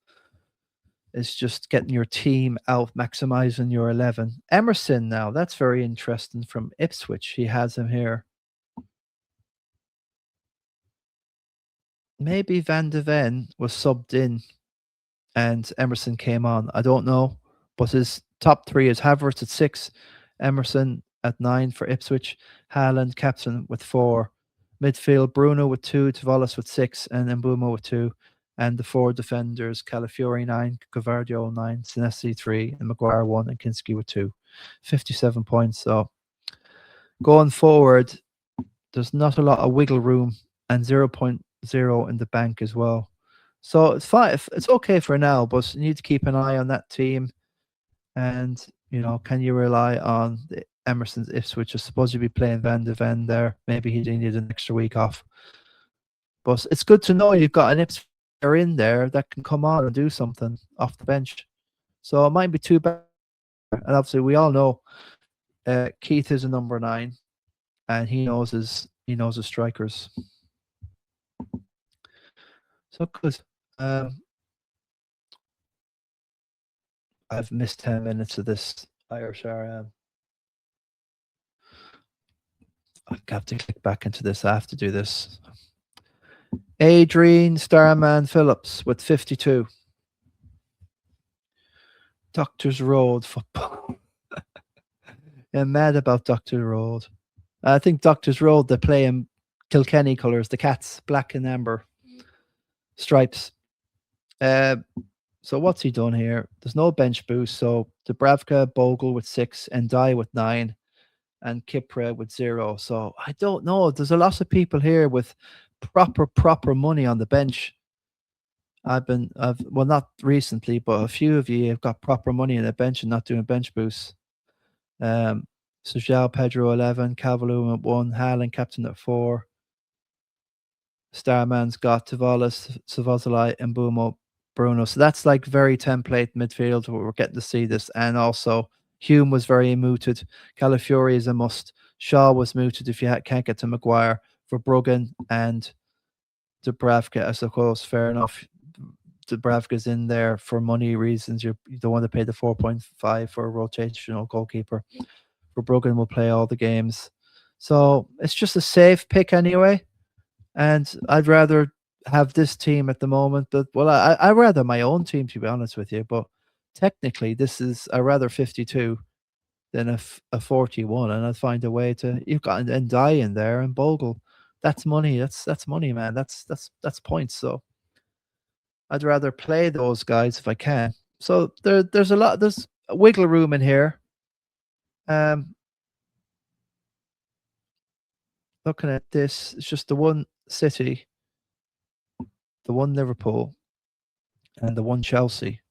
is just getting your team out, maximizing your 11. Emerson now, that's very interesting, from Ipswich. He has him here. Maybe Van de Ven was subbed in and Emerson came on. I don't know. But his top 3 is Havertz at 6, Emerson at 9 for Ipswich, Haaland captain with 4. Midfield, Bruno with 2, Tavalis with 6, and Mbumo with 2. And the 4 defenders, Calafiori 9, Gavardio 9, Senesi 3, and Maguire 1, and Kinski with 2. 57 points. So going forward, there's not a lot of wiggle room, and 0.0 in the bank as well. So it's fine. It's okay for now, but you need to keep an eye on that team. And, can you rely on the Emerson's Ipswich is supposed to be playing Van de Ven there? Maybe he needed an extra week off. But it's good to know you've got an Ipswich in there that can come on and do something off the bench. So it might be too bad. And obviously, we all know Keith is a number 9, and he knows his strikers. So good. I've missed 10 minutes of this Irish RM. I have to click back into this. I have to do this. Adrian Starman Phillips with 52. Doctor's Road football. I'm mad about Doctor's Road. I think Doctor's Road, they play in Kilkenny colours, the Cats, black and amber stripes. So what's he done here? There's no bench boost. So Dubravka, Bogle with 6, and Dye with 9, and Kipre with 0. So I don't know. There's a lot of people here with proper money on the bench. Well, not recently, but a few of you have got proper money on the bench and not doing bench boosts. So João Pedro 11, Cavalo at 1, Haaland captain at 4. Starman's got Tavalis, Savazolai, and Bruno. So that's like very template midfield. We're getting to see this. And also Hume was very mooted. Calafiori is a must. Shaw was mooted if you can't get to Maguire. For Bruggen and Dubravka, I suppose, fair enough. Dubravka's in there for money reasons. You don't want to pay the 4.5 for a rotational goalkeeper. For Bruggen will play all the games. So it's just a safe pick anyway. And I'd rather have this team at the moment. But I rather my own team, to be honest with you. But technically, I rather 52 than a 41, and I'd find a way to. You've got and die in there and Bogle. That's money. That's money, man. That's points. So I'd rather play those guys if I can. So there's a wiggle room in here. Looking at this, it's just the one City, the one Liverpool, and the one Chelsea.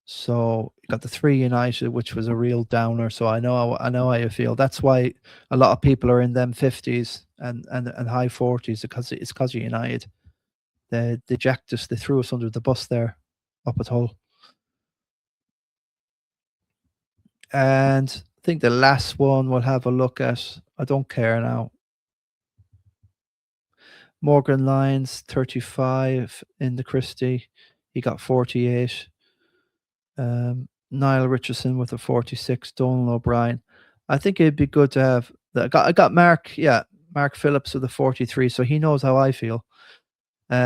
So you got the 3 United, which was a real downer. So I know how you feel. That's why a lot of people are in them 50s and high 40s because it's because of United. They jacked us. They threw us under the bus there, up at Hull. And I think the last one we'll have a look at. I don't care now. Morgan Lyons, 35 in the Christie. He got 48. Niall Richardson with a 46. Donald O'Brien. I think it'd be good to have. I got Mark Phillips with a 43. So he knows how I feel.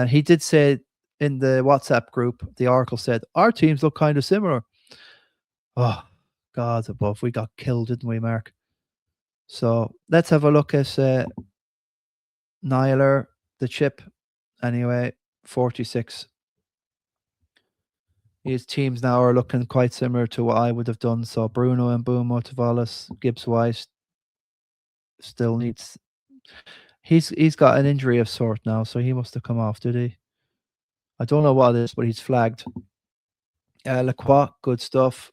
He did say in the WhatsApp group, the Oracle said, our teams look kind of similar. Oh, God above. We got killed, didn't we, Mark? So let's have a look at Niler, the chip. Anyway, 46. His teams now are looking quite similar to what I would have done. So Bruno and Mbeumo, Tavalis, Gibbs White still needs. He's got an injury of sort now, so he must have come off, did he? I don't know what it is, but he's flagged. Lacroix, good stuff.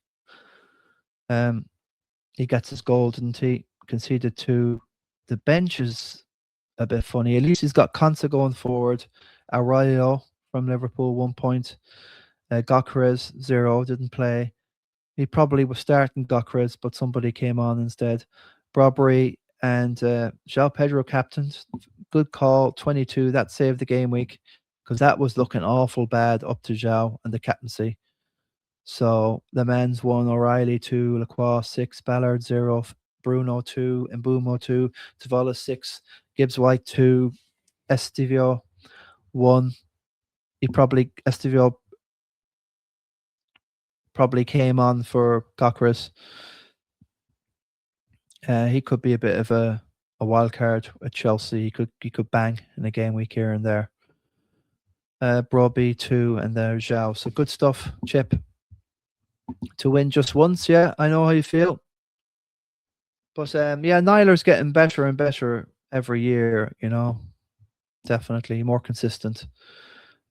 He gets his goal, didn't he? Conceded 2. The bench is a bit funny. At least he's got Consa going forward. Arroyo from Liverpool, 1 point. Gokares, 0, didn't play. He probably was starting Gokares, but somebody came on instead. Brobbery and João Pedro captains. Good call, 22. That saved the game week because that was looking awful bad up to João and the captaincy. So the men's 1, O'Reilly 2, Lacroix 6, Ballard 0, Bruno 2, Mbeumo 2, Tavalis 6, Gibbs White 2, Estivio 1. Estivio probably came on for Gokares. He could be a bit of a wild card at Chelsea. He could bang in a game week here and there. Broby 2, and there's Zhao. So good stuff, Chip. To win just once, yeah, I know how you feel. But yeah, Nyler's getting better and better every year, you know. Definitely more consistent.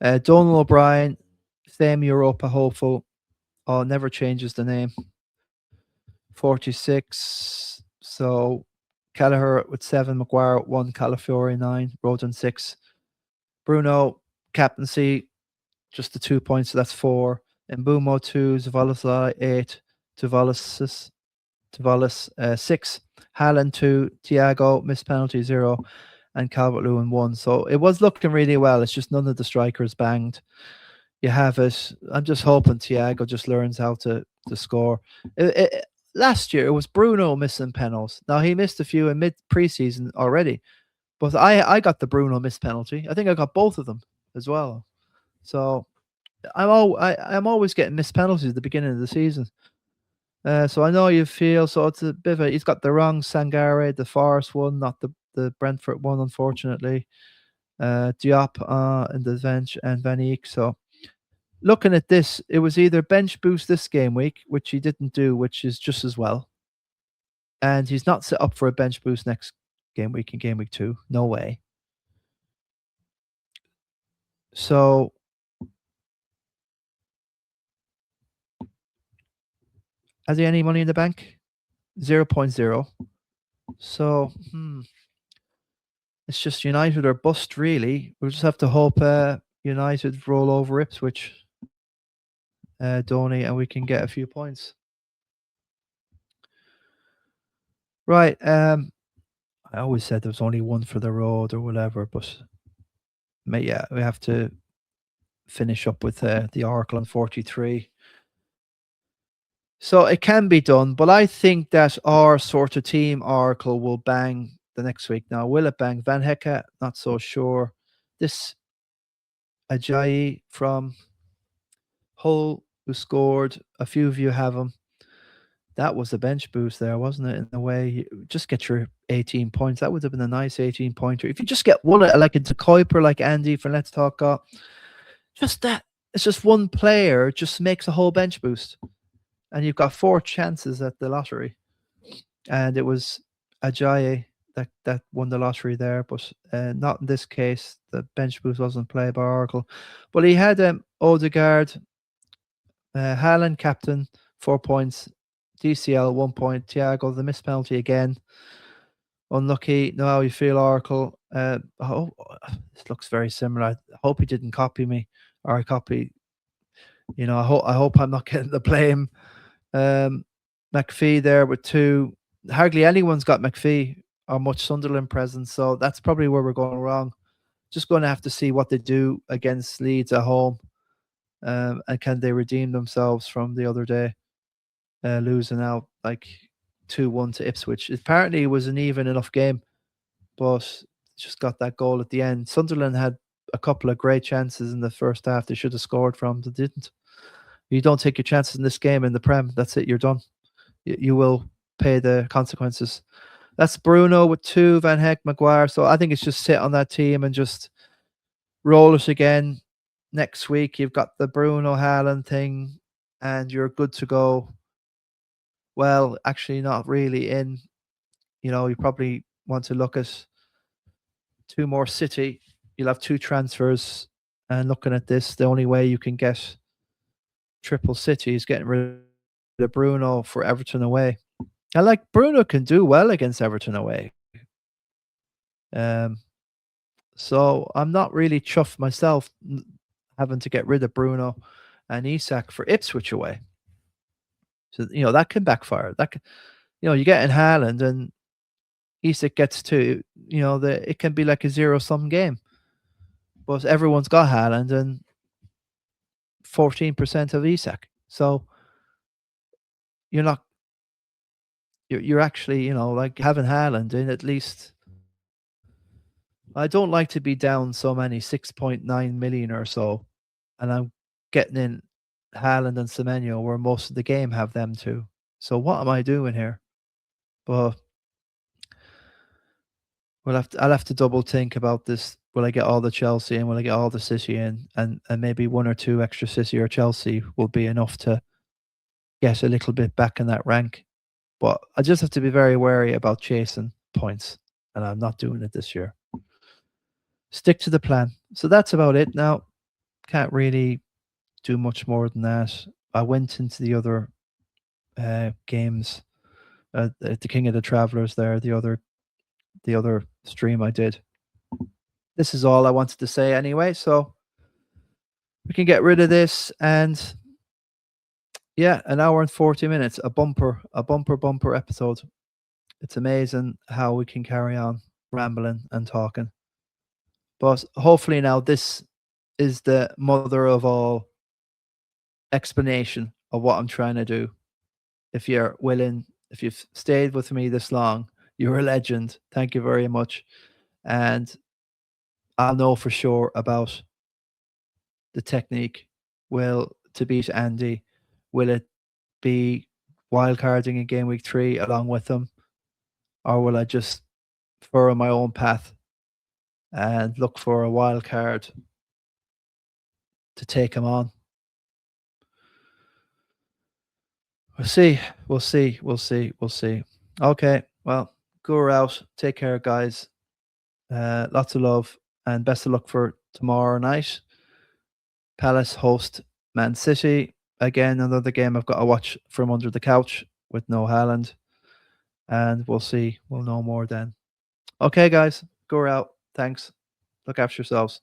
Donal O'Brien, same Europa hopeful. Oh, never changes the name. 46. So Kelleher with 7, Maguire at 1, Calafiore 9, Roden 6. Bruno, captaincy, just the 2 points, so that's 4. Mbumo 2, Zavalas 8, Tavalis 6, Haaland 2, Thiago, missed penalty 0, and Calvert-Lewin 1. So it was looking really well. It's just none of the strikers banged. You have it. I'm just hoping Thiago just learns how to score. Last year, it was Bruno missing penalties. Now, he missed a few in mid-preseason already, but I got the Bruno missed penalty. I think I got both of them as well. So I'm always getting missed penalties at the beginning of the season. So I know you feel, so it's a bit of he's got the wrong Sangare, the Forest one, not the Brentford one, unfortunately. Diop in the bench and Van Eyck. So looking at this, it was either bench boost this game week, which he didn't do, which is just as well. And he's not set up for a bench boost next game week in game week 2. No way. So has he any money in the bank? 0.0. So it's just United or bust, really. We'll just have to hope United roll over Ipswich, Donny, and we can get a few points. Right. I always said there was only one for the road or whatever, but yeah, we have to finish up with the Oracle on 43. So it can be done, but I think that our sort of team Oracle will bang the next week. Now, will it bang Van Hecke? Not so sure. This Ajayi from Hull, who scored, a few of you have him. That was a bench boost there, wasn't it? In a way, just get your 18 points. That would have been a nice 18 pointer. If you just get one, like into Kuiper, like Andy from Let's Talk got, just that. It's just one player just makes a whole bench boost. And you've got 4 chances at the lottery. And it was Ajayi that won the lottery there, but not in this case. The bench boost wasn't played by Oracle. But he had Odegaard, Haaland captain, 4 points. DCL 1 point. Thiago, the missed penalty again. Unlucky. Know how you feel, Oracle. This looks very similar. I hope he didn't copy me, or I copy. You know, I hope I'm not getting the blame. McPhee there with 2. Hardly anyone's got McPhee or much Sunderland presence, so that's probably where we're going wrong. Just going to have to see what they do against Leeds at home, and can they redeem themselves from the other day, losing out like 2-1 to Ipswich. Apparently, it was an even enough game, but just got that goal at the end. Sunderland had a couple of great chances in the first half. They should have scored from. They didn't. You don't take your chances in this game in the Prem. That's it. You're done. You will pay the consequences. That's Bruno with 2, Van Hecke, Maguire. So I think it's just sit on that team and just roll it again. Next week, you've got the Bruno Haaland thing, and you're good to go. Well, actually, not really in. You know, you probably want to look at 2 more City. You'll have 2 transfers. And looking at this, the only way you can get triple City is getting rid of Bruno for Everton away. And like Bruno can do well against Everton away. So I'm not really chuffed myself having to get rid of Bruno and Isak for Ipswich away. So, you know, that can backfire. That can, you know, you get in Haaland and Isak gets 2, you know, it can be like a 0-sum game. But everyone's got Haaland and 14% of Isak. So you're actually, you know, like having Haaland in at least. I don't like to be down so many, 6.9 million or so, and I'm getting in Haaland and Semenyo where most of the game have them too. So what am I doing here? But I'll have to double think about this will I get all the Chelsea in? Will I get all the City in? And maybe one or two extra City or Chelsea will be enough to get a little bit back in that rank. But I just have to be very wary about chasing points, and I'm not doing it this year. Stick to the plan. So that's about it. Now, can't really do much more than that. I went into the other games, the King of the Travelers there, the other stream I did. This is all I wanted to say anyway, so we can get rid of this, and yeah, an hour and 40 minutes, a bumper episode. It's amazing how we can carry on rambling and talking. But hopefully now this is the mother of all explanation of what I'm trying to do. If you're willing, if you've stayed with me this long, you're a legend. Thank you very much. And I'll know for sure about the technique. Will to beat Andy, will it be wildcarding in game week 3 along with him? Or will I just furrow my own path and look for a wild card to take him on? We'll see. We'll see. We'll see. We'll see. Okay. Well, go out. Take care, guys. Lots of love and best of luck for tomorrow night. Palace host Man City. Again, another game I've got to watch from under the couch with no Haaland. And we'll see. We'll know more then. Okay, guys. Go out. Thanks. Look after yourselves.